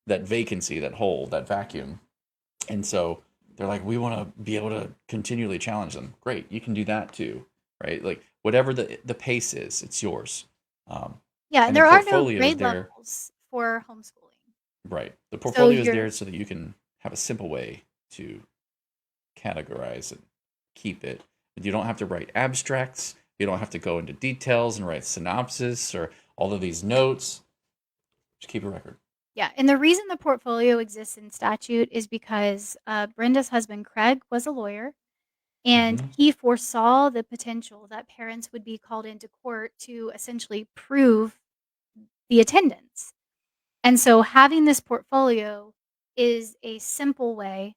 Speaker 1: vacancy, that hole, that vacuum, and so they're like, we want to be able to continually challenge them. Great, you can do that too, right? Like whatever the pace is, it's yours.
Speaker 2: And there are no grade levels for homeschooling.
Speaker 1: Right. The portfolio is there so that you can have a simple way to categorize and keep it. You don't have to write abstracts. You don't have to go into details and write synopsis or all of these notes. Just keep a record.
Speaker 2: Yeah, and the reason the portfolio exists in statute is because Brenda's husband, Craig, was a lawyer, and he foresaw the potential that parents would be called into court to essentially prove the attendance. And so having this portfolio is a simple way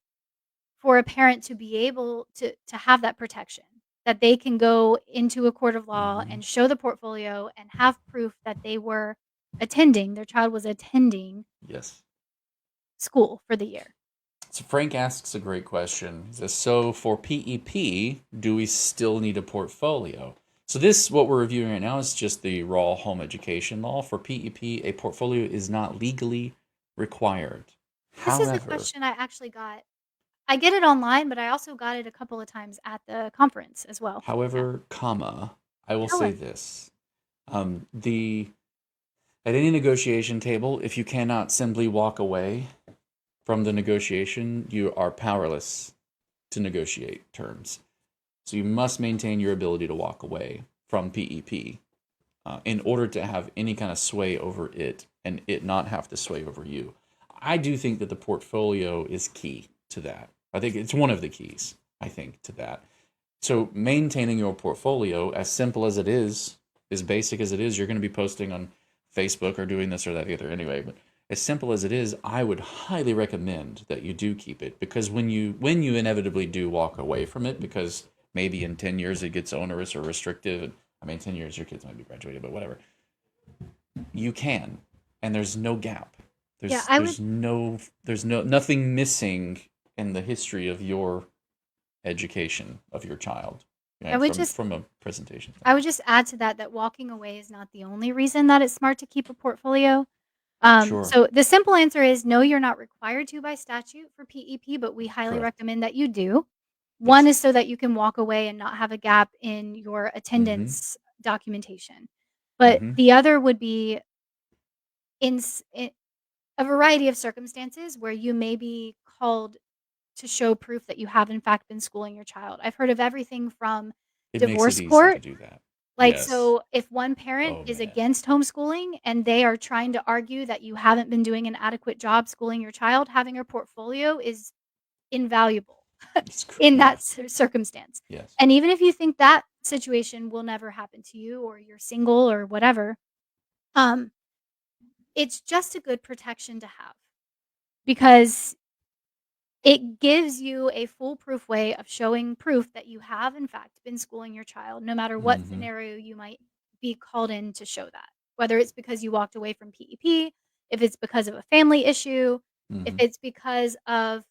Speaker 2: for a parent to be able to have that protection, that they can go into a court of law and show the portfolio and have proof that their child was attending school for the year.
Speaker 1: So Frank asks a great question. He says, so for PEP, do we still need a portfolio? So what we're reviewing right now is just the raw home education law. For PEP, a portfolio is not legally required.
Speaker 2: This is a question I actually got. I get it online, but I also got it a couple of times at the conference as well.
Speaker 1: However, I will say this. At any negotiation table, if you cannot simply walk away from the negotiation, you are powerless to negotiate terms. So you must maintain your ability to walk away from PEP in order to have any kind of sway over it and it not have to sway over you. I do think that the portfolio is key to that. I think it's one of the keys, to that. So maintaining your portfolio, as simple as it is, as basic as it is, you're going to be posting on Facebook or doing this or that either anyway, but as simple as it is, I would highly recommend that you do keep it, because when you inevitably do walk away from it, because maybe in 10 years it gets onerous or restrictive, 10 years your kids might be graduated, but whatever, you can, and there's no gap. There's nothing missing in the history of your education of your child,
Speaker 2: I
Speaker 1: right?
Speaker 2: would
Speaker 1: From
Speaker 2: just
Speaker 1: from a presentation
Speaker 2: I would
Speaker 1: standpoint.
Speaker 2: just add to that walking away is not the only reason that it's smart to keep a portfolio.
Speaker 1: Sure.
Speaker 2: So the simple answer is no, you're not required to by statute for PEP, but we highly
Speaker 1: Correct.
Speaker 2: recommend that you do. One
Speaker 1: Yes.
Speaker 2: is so that you can walk away and not have a gap in your
Speaker 1: Mm-hmm.
Speaker 2: attendance documentation. But
Speaker 1: Mm-hmm.
Speaker 2: the other would be in a variety of circumstances where you may be called to show proof that you have in fact been schooling your child. I've heard of everything from
Speaker 1: It makes it
Speaker 2: divorce
Speaker 1: easy to
Speaker 2: court.
Speaker 1: do that.
Speaker 2: Like,
Speaker 1: Yes.
Speaker 2: so if one parent
Speaker 1: Oh
Speaker 2: is
Speaker 1: man.
Speaker 2: against homeschooling and they are trying to argue that you haven't been doing an adequate job schooling your child, having a portfolio is invaluable in
Speaker 1: Yeah.
Speaker 2: that circumstance.
Speaker 1: Yes.
Speaker 2: And even if you think that situation will never happen to you or you're single or whatever, um, it's just a good protection to have because it gives you a foolproof way of showing proof that you have, in fact, been schooling your child, no matter what
Speaker 1: Mm-hmm.
Speaker 2: scenario you might be called in to show that. Whether it's because you walked away from PEP, if it's because of a family issue, if
Speaker 1: Mm-hmm.
Speaker 2: it's because of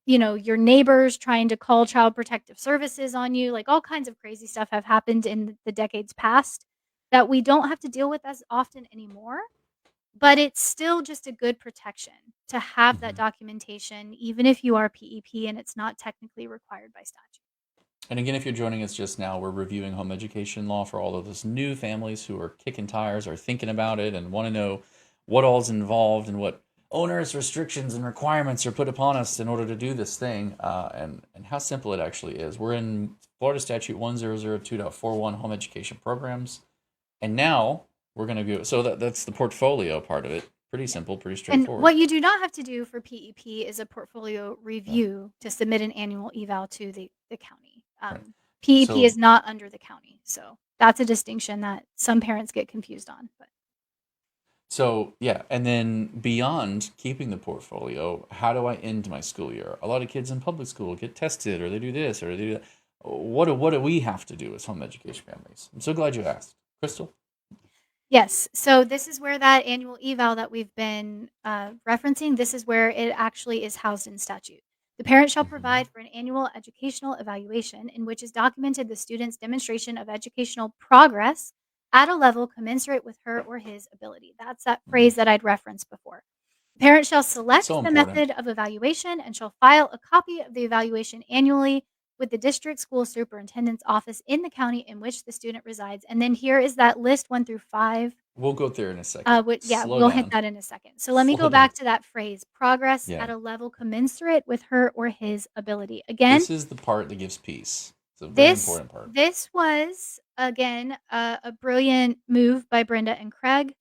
Speaker 2: your neighbors trying to call child protective services on you, like all kinds of crazy stuff have happened in the decades past that we don't have to deal with as often anymore. But it's still just a good protection to have that
Speaker 1: Mm-hmm.
Speaker 2: documentation, even if you are PEP and it's not technically required by statute.
Speaker 1: And again, if you're joining us just now, we're reviewing home education law for all of those new families who are kicking tires or thinking about it and want to know what all's involved and what onerous restrictions and requirements are put upon us in order to do this thing, and how simple it actually is. We're in Florida Statute 1002.41 home education programs, and now we're going to go. So that's the portfolio part of it. Pretty
Speaker 2: Yeah.
Speaker 1: simple, pretty
Speaker 2: And
Speaker 1: straightforward.
Speaker 2: what you do not have to do for PEP is a portfolio
Speaker 1: Yeah,
Speaker 2: review to submit an annual eval to the county.
Speaker 1: right.
Speaker 2: PEP
Speaker 1: So
Speaker 2: is not under the county. So that's a distinction that some parents get confused on. But
Speaker 1: So yeah, and then beyond keeping the portfolio, how do I end my school year? A lot of kids in public school get tested, or they do this, or they do that. What do we have to do as home education families? I'm so glad you asked, Crystal.
Speaker 2: yes. So this is where that annual eval that we've been referencing, this is where it actually is housed in statute. The parent shall
Speaker 1: Mm-hmm.
Speaker 2: provide for an annual educational evaluation in which is documented the student's demonstration of educational progress at a level commensurate with her or his ability. That's that phrase that I'd referenced before. The parent shall
Speaker 1: So
Speaker 2: select the
Speaker 1: important.
Speaker 2: method of evaluation and shall file a copy of the evaluation annually with the district school superintendent's office in the county in which the student resides. And then here is that list 1 through 5.
Speaker 1: We'll go there in a second.
Speaker 2: Yeah,
Speaker 1: Slow
Speaker 2: we'll hit
Speaker 1: down.
Speaker 2: that in a second. So let me
Speaker 1: Slow
Speaker 2: go
Speaker 1: down.
Speaker 2: back to that phrase, progress
Speaker 1: Yeah,
Speaker 2: at a level commensurate with her or his ability. Again,
Speaker 1: this is the part that gives peace. It's a very
Speaker 2: this
Speaker 1: important part.
Speaker 2: this was again a brilliant move by Brenda and Craig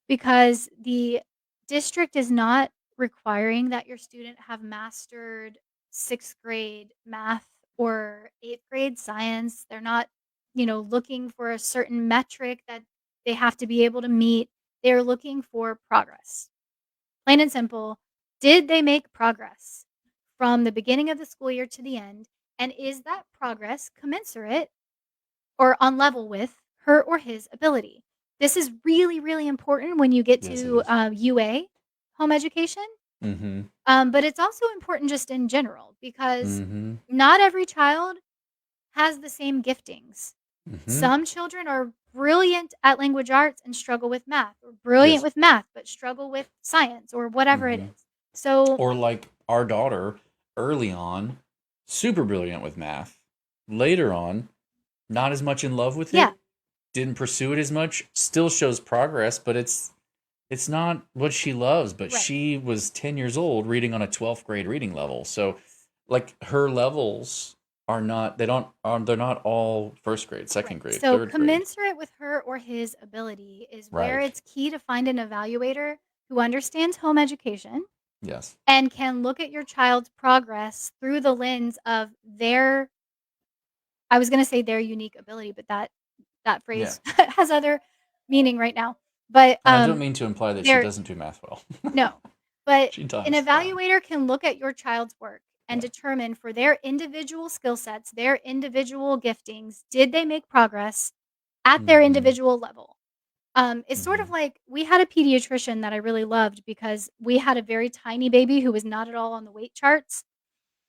Speaker 2: because the district is not requiring that your student have mastered 6th grade math or 8th grade science. They're not, looking for a certain metric that they have to be able to meet. They're looking for progress. Plain and simple. Did they make progress from the beginning of the school year to the end? And is that progress commensurate or on level with her or his ability? This is really, really important when you get
Speaker 1: Yes, it
Speaker 2: to
Speaker 1: is.
Speaker 2: UA home education.
Speaker 1: Mm-hmm.
Speaker 2: But it's also important just in general because
Speaker 1: Mm-hmm.
Speaker 2: not every child has the same giftings.
Speaker 1: Mm-hmm.
Speaker 2: Some children are brilliant at language arts and struggle with math, or brilliant
Speaker 1: Yes.
Speaker 2: with math but struggle with science or whatever it
Speaker 1: Mm-hmm.
Speaker 2: is. So,
Speaker 1: Or like our daughter, early on, super brilliant with math. Later on, not as much in love with
Speaker 2: yeah,
Speaker 1: it, didn't pursue it as much, still shows progress, but it's not what she loves, but
Speaker 2: right.
Speaker 1: she was 10 years old reading on a 12th grade reading level. So
Speaker 2: Yes.
Speaker 1: like her levels are not they're not all first grade, second
Speaker 2: Right.
Speaker 1: grade,
Speaker 2: So
Speaker 1: third grade.
Speaker 2: commensurate with her or his ability is where
Speaker 1: Right.
Speaker 2: it's key to find an evaluator who understands home education
Speaker 1: Yes.
Speaker 2: and can look at your child's progress through the lens of their I was going to say their unique ability, but that
Speaker 1: Yeah.
Speaker 2: phrase has other meaning right now. But
Speaker 1: And I don't mean to imply that she
Speaker 2: their
Speaker 1: doesn't do math well.
Speaker 2: no. But
Speaker 1: She
Speaker 2: an
Speaker 1: does.
Speaker 2: evaluator can look at your child's work and
Speaker 1: Yeah.
Speaker 2: determine for their individual skill sets, their individual giftings, did they make progress at their
Speaker 1: Mm-hmm.
Speaker 2: individual level? It's sort
Speaker 1: Mm-hmm.
Speaker 2: of like we had a pediatrician that I really loved because we had a very tiny baby who was not at all on the weight charts.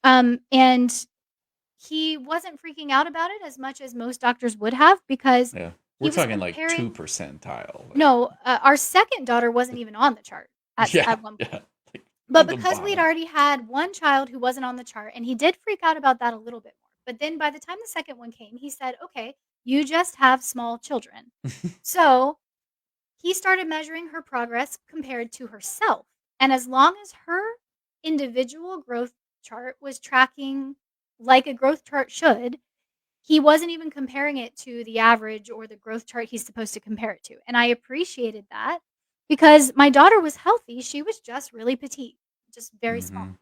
Speaker 2: And he wasn't freaking out about it as much as most doctors would have because
Speaker 1: Yeah.
Speaker 2: he
Speaker 1: We're
Speaker 2: was
Speaker 1: talking like
Speaker 2: comparing.
Speaker 1: 2%. Like,
Speaker 2: No, our second daughter wasn't even on the chart
Speaker 1: yeah,
Speaker 2: at one point.
Speaker 1: yeah. Like,
Speaker 2: But
Speaker 1: the
Speaker 2: because we'd
Speaker 1: bottom.
Speaker 2: already had one child who wasn't on the chart, and he did freak out about that a little bit more. But then by the time the second one came, he said, "Okay, you just have small children." So he started measuring her progress compared to herself. And as long as her individual growth chart was tracking like a growth chart should, he wasn't even comparing it to the average or the growth chart he's supposed to compare it to. And I appreciated that because my daughter was healthy. She was just really petite, just very small.
Speaker 1: Mm-hmm.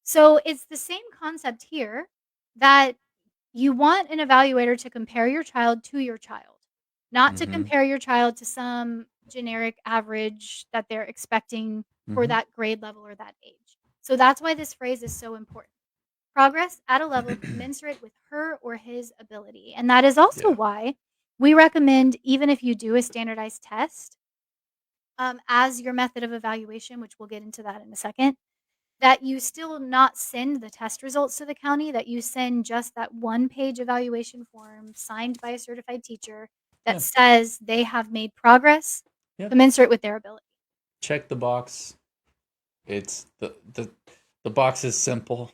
Speaker 2: So it's the same concept here that you want an evaluator to compare your child to your child, not to
Speaker 1: Mm-hmm.
Speaker 2: compare your child to some generic average that they're expecting for
Speaker 1: Mm-hmm.
Speaker 2: that grade level or that age. So that's why this phrase is so important. Progress at a level commensurate with her or his ability. And that is also
Speaker 1: Yeah.
Speaker 2: why we recommend, even if you do a standardized test as your method of evaluation, which we'll get into that in a second, that you still not send the test results to the county, that you send just that one-page evaluation form signed by a certified teacher that
Speaker 1: Yeah.
Speaker 2: says they have made progress
Speaker 1: Yep.
Speaker 2: commensurate with their ability.
Speaker 1: Check the box. It's the box is simple.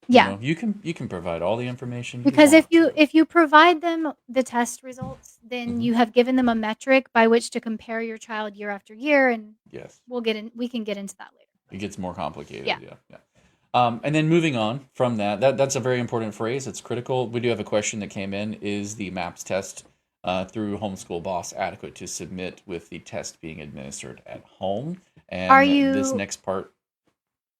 Speaker 2: Yeah.
Speaker 1: You can provide all the information you
Speaker 2: Because
Speaker 1: want
Speaker 2: if you provide them the test results, then
Speaker 1: Mhm.
Speaker 2: you have given them a metric by which to compare your child year after year, and
Speaker 1: Yes.
Speaker 2: we can get into that later.
Speaker 1: It gets more complicated.
Speaker 2: Yeah.
Speaker 1: Yeah. And then moving on from that's a very important phrase. It's critical. We do have a question that came in. Is the MAPS test through Homeschool Boss adequate to submit with the test being administered at home?
Speaker 2: Are
Speaker 1: And this
Speaker 2: you
Speaker 1: next part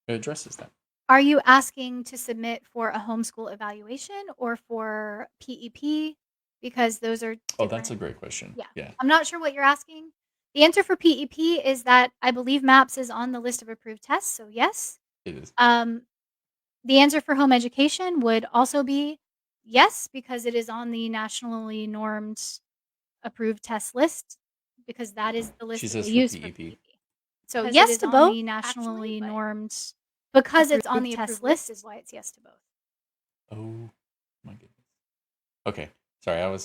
Speaker 1: addresses that.
Speaker 2: Are you asking to submit for a homeschool evaluation or for PEP? Because those are
Speaker 1: Oh, that's a
Speaker 2: different.
Speaker 1: great question.
Speaker 2: Yeah.
Speaker 1: Yeah,
Speaker 2: I'm not sure what you're asking. The answer for PEP is that I believe MAPS is on the list of approved tests, so yes.
Speaker 1: it is.
Speaker 2: The answer for home education would also be yes, because it is on the nationally normed approved test list, because that is the
Speaker 1: She
Speaker 2: list that they
Speaker 1: says for
Speaker 2: use for
Speaker 1: PEP.
Speaker 2: PEP. So
Speaker 4: Because it
Speaker 2: yes
Speaker 4: is
Speaker 2: to
Speaker 4: on
Speaker 2: both,
Speaker 4: the
Speaker 2: nationally
Speaker 4: nationally, but
Speaker 2: normed, because it's on the
Speaker 4: approved
Speaker 2: test
Speaker 4: test
Speaker 2: list
Speaker 4: list.
Speaker 2: is why it's yes to both.
Speaker 1: Oh my goodness. Okay, sorry.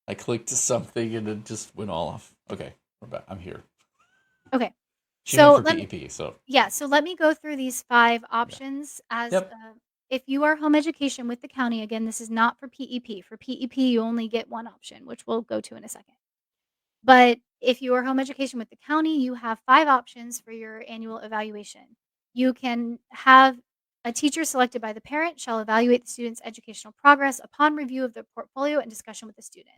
Speaker 1: I clicked something and it just went all off. Okay, we're back. I'm here.
Speaker 2: Okay.
Speaker 1: She
Speaker 2: So
Speaker 1: went for
Speaker 2: let me
Speaker 1: PEP. So
Speaker 2: so let me go through these 5 options as
Speaker 1: Yep.
Speaker 2: if you are home education with the county, again, this is not for PEP. For PEP, you only get one option, which we'll go to in a second. But if you are home education with the county, you have 5 options for your annual evaluation. You can have a teacher selected by the parent shall evaluate the student's educational progress upon review of the portfolio and discussion with the student.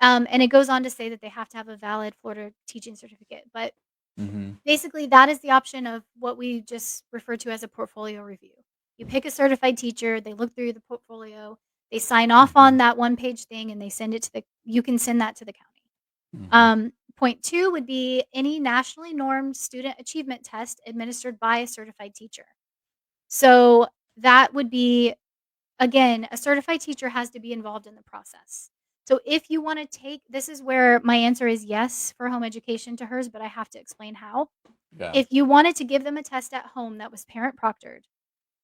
Speaker 2: And it goes on to say that they have to have a valid Florida teaching certificate. But
Speaker 1: Mm-hmm.
Speaker 2: basically, that is the option of what we just refer to as a portfolio review. You pick a certified teacher, they look through the portfolio, they sign off on that one-page thing, and they send it to you can send that to the county. Point 2 would be any nationally normed student achievement test administered by a certified teacher. So that would be, again, a certified teacher has to be involved in the process. So if you want to this is where my answer is yes for home education to hers, but I have to explain how.
Speaker 1: Yeah.
Speaker 2: If you wanted to give them a test at home that was parent proctored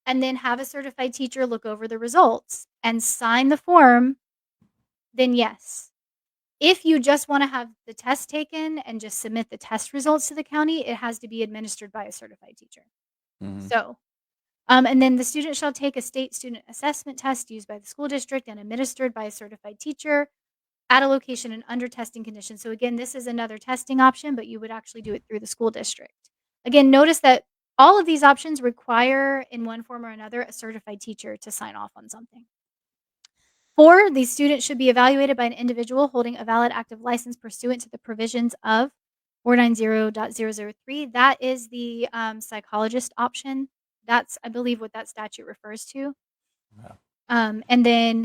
Speaker 2: and then have a certified teacher look over the results and sign the form, then yes. If you just want to have the test taken and just submit the test results to the county, it has to be administered by a certified teacher.
Speaker 1: Mm-hmm.
Speaker 2: So, and then the student shall take a state student assessment test used by the school district and administered by a certified teacher at a location and under testing conditions. So again, this is another testing option, but you would actually do it through the school district. Again, notice that all of these options require, in one form or another, a certified teacher to sign off on something. 4, the student should be evaluated by an individual holding a valid active license pursuant to the provisions of 490.003. That is the psychologist option. That's, I believe, what that statute refers to.
Speaker 1: Yeah.
Speaker 2: And then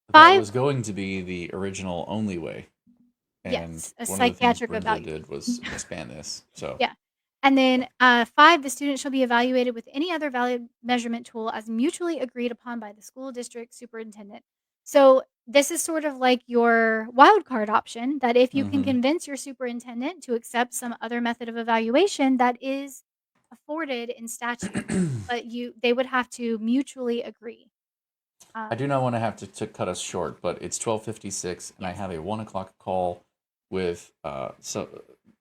Speaker 1: That
Speaker 2: 5.
Speaker 1: was going to be the original only way. And
Speaker 2: Yes, a
Speaker 1: one of the things
Speaker 2: psychiatric
Speaker 1: Brenda
Speaker 2: evaluation.
Speaker 1: did was expand this. So
Speaker 2: Yeah. And then 5, the student shall be evaluated with any other valid measurement tool as mutually agreed upon by the school district superintendent. So this is sort of like your wild card option that if you can
Speaker 1: Mhm.
Speaker 2: convince your superintendent to accept some other method of evaluation that is afforded in statute, but they would have to mutually agree.
Speaker 1: I do not want to have to cut us short, but it's 12:56, and I have a 1 o'clock call with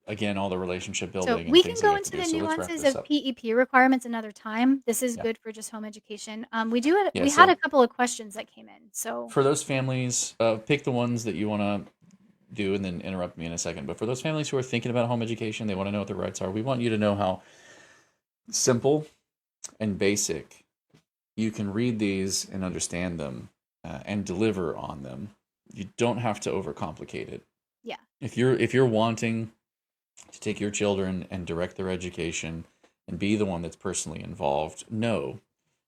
Speaker 1: again all the relationship
Speaker 2: So
Speaker 1: building and
Speaker 2: we can
Speaker 1: things that
Speaker 2: go
Speaker 1: we have to
Speaker 2: into
Speaker 1: do.
Speaker 2: the
Speaker 1: So let's wrap
Speaker 2: nuances
Speaker 1: this
Speaker 2: of
Speaker 1: up.
Speaker 2: PEP requirements another time. This is
Speaker 1: Yeah.
Speaker 2: good for just home education. We
Speaker 1: Yeah.
Speaker 2: had a
Speaker 1: So
Speaker 2: couple of questions that came in. So
Speaker 1: for those families, pick the ones that you want to do, and then interrupt me in a second. But for those families who are thinking about home education, they want to know what their rights are. We want you to know how simple and basic you can read these and understand them and deliver on them. You don't have to overcomplicate it.
Speaker 2: yeah,
Speaker 1: If you're wanting to take your children and direct their education and be the one that's personally involved, no,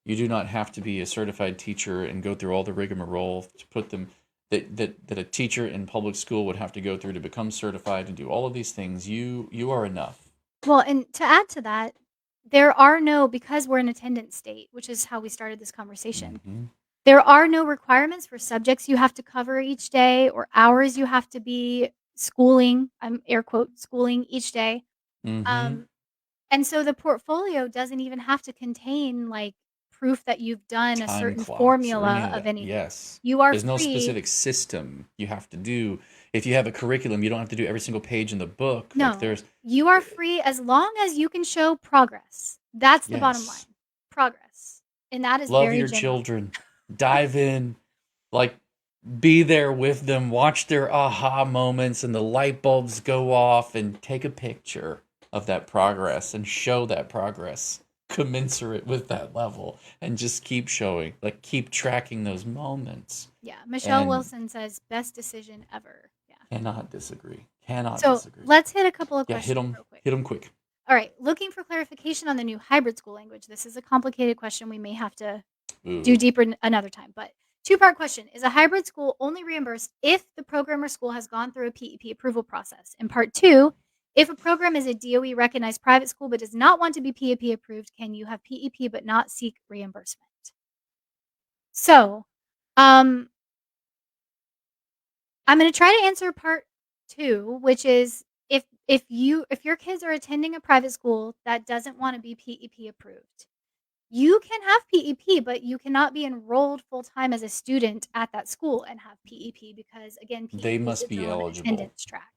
Speaker 1: you do not have to be a certified teacher and go through all the rigmarole to put them that a teacher in public school would have to go through to become certified and do all of these things. You are enough.
Speaker 2: well, and to add to that, there are no, because we're an attendance state, which is how we started this conversation.
Speaker 1: Mm-hmm.
Speaker 2: There are no requirements for subjects you have to cover each day or hours you have to be schooling. I'm air quote schooling each day.
Speaker 1: Mm-hmm.
Speaker 2: Um, And so the portfolio doesn't even have to contain, like, proof that you've done a
Speaker 1: Time
Speaker 2: certain
Speaker 1: clocks or any
Speaker 2: formula
Speaker 1: of
Speaker 2: of
Speaker 1: that.
Speaker 2: anything.
Speaker 1: Yes.
Speaker 2: You are
Speaker 1: There's no
Speaker 2: free.
Speaker 1: specific system you have to do. If you have a curriculum, you don't have to do every single page in the book. Like
Speaker 2: No,
Speaker 1: there's
Speaker 2: you are free as long as you can show progress. That's the bottom
Speaker 1: yes.
Speaker 2: line. Progress. And that is
Speaker 1: Love
Speaker 2: very
Speaker 1: your
Speaker 2: general.
Speaker 1: children. Dive in. Like be there with them. Watch their aha moments and the light bulbs go off and take a picture of that progress and show that progress commensurate with that level and just keep showing. Like keep tracking those moments.
Speaker 2: Yeah, Michelle
Speaker 1: And
Speaker 2: Wilson says, "Best decision ever." Yeah.
Speaker 1: cannot disagree. Cannot
Speaker 2: So,
Speaker 1: disagree.
Speaker 2: let's hit a couple of
Speaker 1: Yeah, hit
Speaker 2: questions
Speaker 1: them.
Speaker 2: real quick.
Speaker 1: Hit them quick.
Speaker 2: All right, looking for clarification on the new hybrid school language. This is a complicated question we may have to do
Speaker 1: Ooh.
Speaker 2: deeper another time. But two-part question: is a hybrid school only reimbursed if the program or school has gone through a PEP approval process? And part two: if a program is a DOE recognized private school but does not want to be PEP approved, can you have PEP but not seek reimbursement? So, um, I'm going to try to answer part two, which is if your kids are attending a private school that doesn't want to be PEP approved, you can have PEP, but you cannot be enrolled full-time as a student at that school and have PEP because, again,
Speaker 1: They
Speaker 2: PEP is
Speaker 1: must
Speaker 2: its
Speaker 1: be
Speaker 2: own
Speaker 1: eligible.
Speaker 2: attendance track.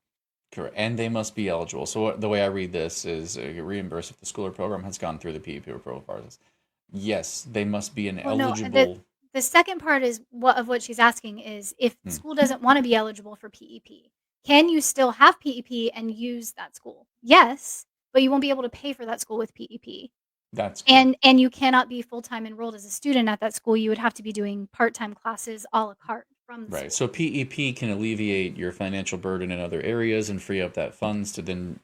Speaker 1: Correct. And they must be eligible. So the way I read this is reimbursed if the school or program has gone through the PEP approval process. Yes, they must be an
Speaker 2: Well, no,
Speaker 1: eligible.
Speaker 2: the second part is what she's asking is if the
Speaker 1: Hmm,
Speaker 2: school doesn't want to be eligible for PEP, can you still have PEP and use that school? Yes, but you won't be able to pay for that school with PEP.
Speaker 1: that's correct.
Speaker 2: And you cannot be full-time enrolled as a student at that school. You would have to be doing part-time classes à la carte from the
Speaker 1: Right.
Speaker 2: school.
Speaker 1: So PEP can alleviate your financial burden in other areas and free up that funds to then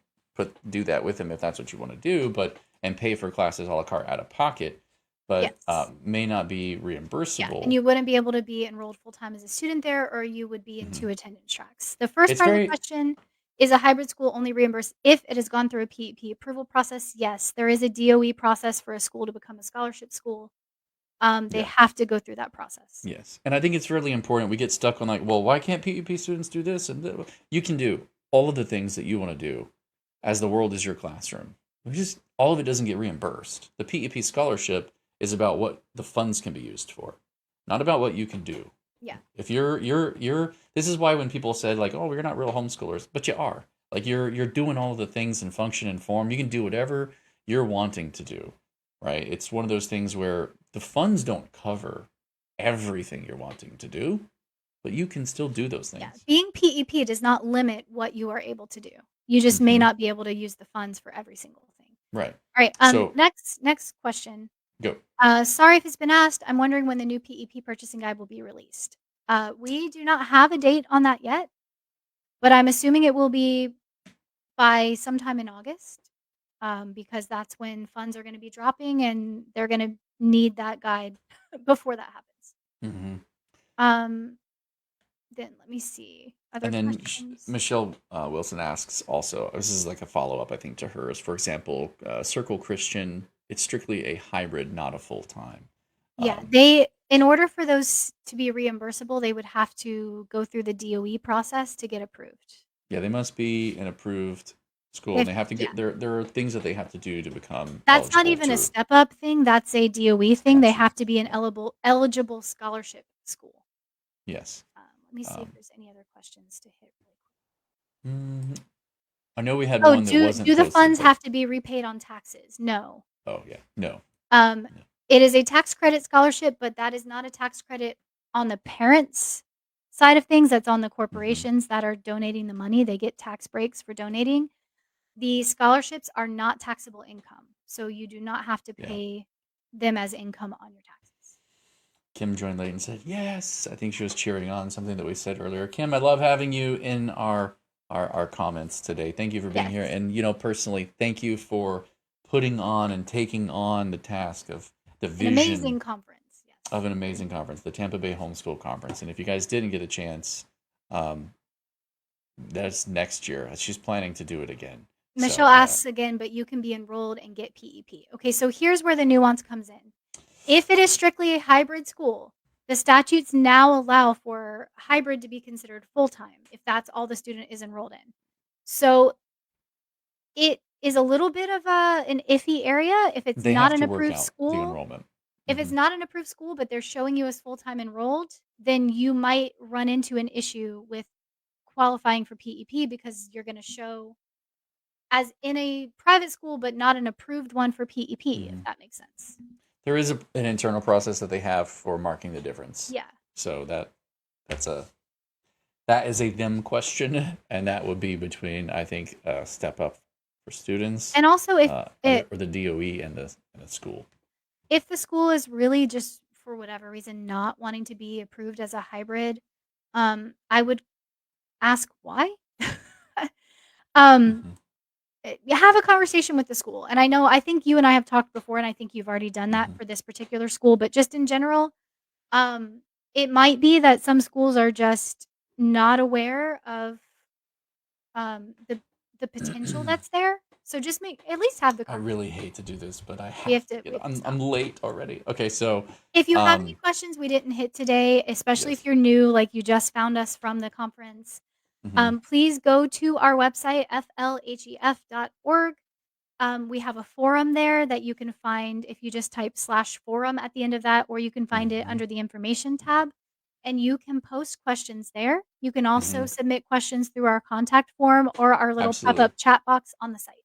Speaker 1: do that with them if that's what you want to do, but and pay for classes a la carte out of pocket, but
Speaker 2: Yes.
Speaker 1: may not be
Speaker 2: Yeah, and
Speaker 1: reimbursable.
Speaker 2: you wouldn't be able to be enrolled full-time as a student there, or you would be in
Speaker 1: Mhm.
Speaker 2: 2 attendance tracks. The first
Speaker 1: It's
Speaker 2: part of the
Speaker 1: very
Speaker 2: question, is a hybrid school only reimbursed if it has gone through a PEP approval process? Yes, there is a DOE process for a school to become a scholarship school. They
Speaker 1: yeah.
Speaker 2: have to go through that process.
Speaker 1: Yes. And I think it's really important. We get stuck on like, well, why can't PEP students do this? And you can do all of the things that you want to do as the world is your classroom. Just all of it doesn't get reimbursed. The PEP scholarship is about what the funds can be used for, not about what you can do.
Speaker 2: Yeah.
Speaker 1: If you're this is why when people said like, oh, we're not real homeschoolers, but you are. Like you're doing all of the things and function and form. You can do whatever you're wanting to do, right? It's one of those things where the funds don't cover everything you're wanting to do, but you can still do those
Speaker 2: Yeah,
Speaker 1: things.
Speaker 2: being PEP does not limit what you are able to do. You just may
Speaker 1: Hmm.
Speaker 2: not be able to use the funds for every single thing.
Speaker 1: Right.
Speaker 2: All right,
Speaker 1: So
Speaker 2: next question.
Speaker 1: go.
Speaker 2: Sorry if it's been asked. I'm wondering when the new PEP purchasing guide will be released. We do not have a date on that yet, but I'm assuming it will be by sometime in August, because that's when funds are gonna be dropping, and they're gonna need that guide before that happens.
Speaker 1: Hmm.
Speaker 2: Um, then let me see. Other
Speaker 1: And then
Speaker 2: questions?
Speaker 1: Michelle Wilson asks also, this is like a follow up, I think, to hers. For example, Circle Christian, it's strictly a hybrid, not a full time.
Speaker 2: Yeah, they in order for those to be reimbursable, they would have to go through the DOE process to get approved.
Speaker 1: Yeah, they must be an approved school, and they have to get there are things that they have to do to become
Speaker 2: That's not
Speaker 1: eligible
Speaker 2: even a
Speaker 1: to.
Speaker 2: step up thing. That's a DOE thing. They
Speaker 1: Gotcha.
Speaker 2: have to be an eligible scholarship school.
Speaker 1: Yes.
Speaker 2: Let me see if there's any other questions to hit really quick.
Speaker 1: I know we had
Speaker 2: Oh,
Speaker 1: one that wasn't
Speaker 2: do the
Speaker 1: posted,
Speaker 2: funds
Speaker 1: but
Speaker 2: have to be repaid on taxes? No.
Speaker 1: oh yeah, no.
Speaker 2: It is a tax credit scholarship, but that is not a tax credit on the parents' side of things. That's on the corporations that are donating the money. They get tax breaks for donating. The scholarships are not taxable income, so you do not have to
Speaker 1: Yeah.
Speaker 2: pay them as income on your taxes.
Speaker 1: Kim joined late and said, yes. I think she was cheering on something that we said earlier. Kim, I love having you in our comments today. Thank you for being here. And, personally, thank you for putting on and taking on the task of the vision.
Speaker 2: An amazing conference. Yes.
Speaker 1: Of an amazing conference, the Tampa Bay Homeschool Conference. And if you guys didn't get a chance, that's next year. She's planning to do it again.
Speaker 2: Michelle asks again, but you can be enrolled and get PEP. Okay, so here's where the nuance comes in. If it is strictly a hybrid school, the statutes now allow for hybrid to be considered full-time if that's all the student is enrolled in. So it is a little bit of an iffy area if it's not an approved school.
Speaker 1: The enrollment.
Speaker 2: If it's not an approved school, but they're showing you as full-time enrolled, then you might run into an issue with qualifying for PEP because you're going to show as in a private school, but not an approved one for PEP, if that makes sense.
Speaker 1: There is an internal process that they have for marking the difference.
Speaker 2: Yeah.
Speaker 1: So that is a them question, and that would be between, I think, Step Up for students,
Speaker 2: and also if
Speaker 1: or the DOE and the school.
Speaker 2: If the school is really just for whatever reason not wanting to be approved as a hybrid, I would ask why. Have a conversation with the school. And I think you and I have talked before, and I think you've already done that for this particular school, but just in general, it might be that some schools are just not aware of the potential that's there. So just at least have the conversation.
Speaker 1: I really hate to do this, but
Speaker 2: we have to
Speaker 1: I'm late already. Okay, so
Speaker 2: if you have any questions we didn't hit today, especially if you're new, like you just found us from the conference, please go to our website, flhef.org. We have a forum there that you can find if you just type /forum at the end of that, or you can find it under the information tab, and you can post questions there. You can also submit questions through our contact form or our little pop-up chat box on the site.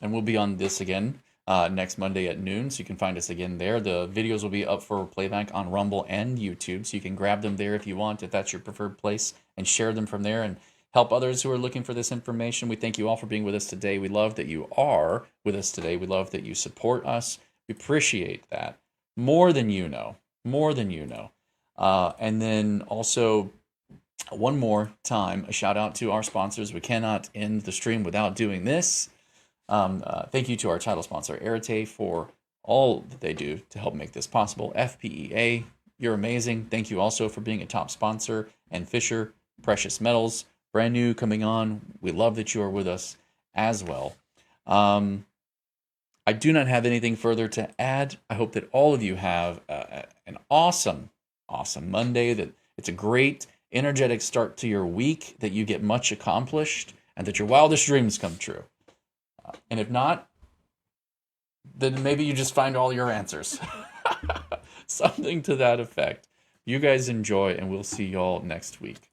Speaker 1: And we'll be on this again next Monday at noon, so you can find us again there. The videos will be up for playback on Rumble and YouTube, so you can grab them there if you want, if that's your preferred place, and share them from there and help others who are looking for this information. We thank you all for being with us today. We love that you are with us today. We love that you support us. We appreciate that more than you know, and then also, one more time, a shout out to our sponsors. We cannot end the stream without doing this. Thank you to our title sponsor, Arete, for all that they do to help make this possible. FPEA, you're amazing. Thank you also for being a top sponsor. And Fisher Precious Metals, brand new, coming on. We love that you are with us as well. I do not have anything further to add. I hope that all of you have an awesome Monday, that it's a great, energetic start to your week, that you get much accomplished, and that your wildest dreams come true. And if not, then maybe you just find all your answers. Something to that effect. You guys enjoy, and we'll see y'all next week.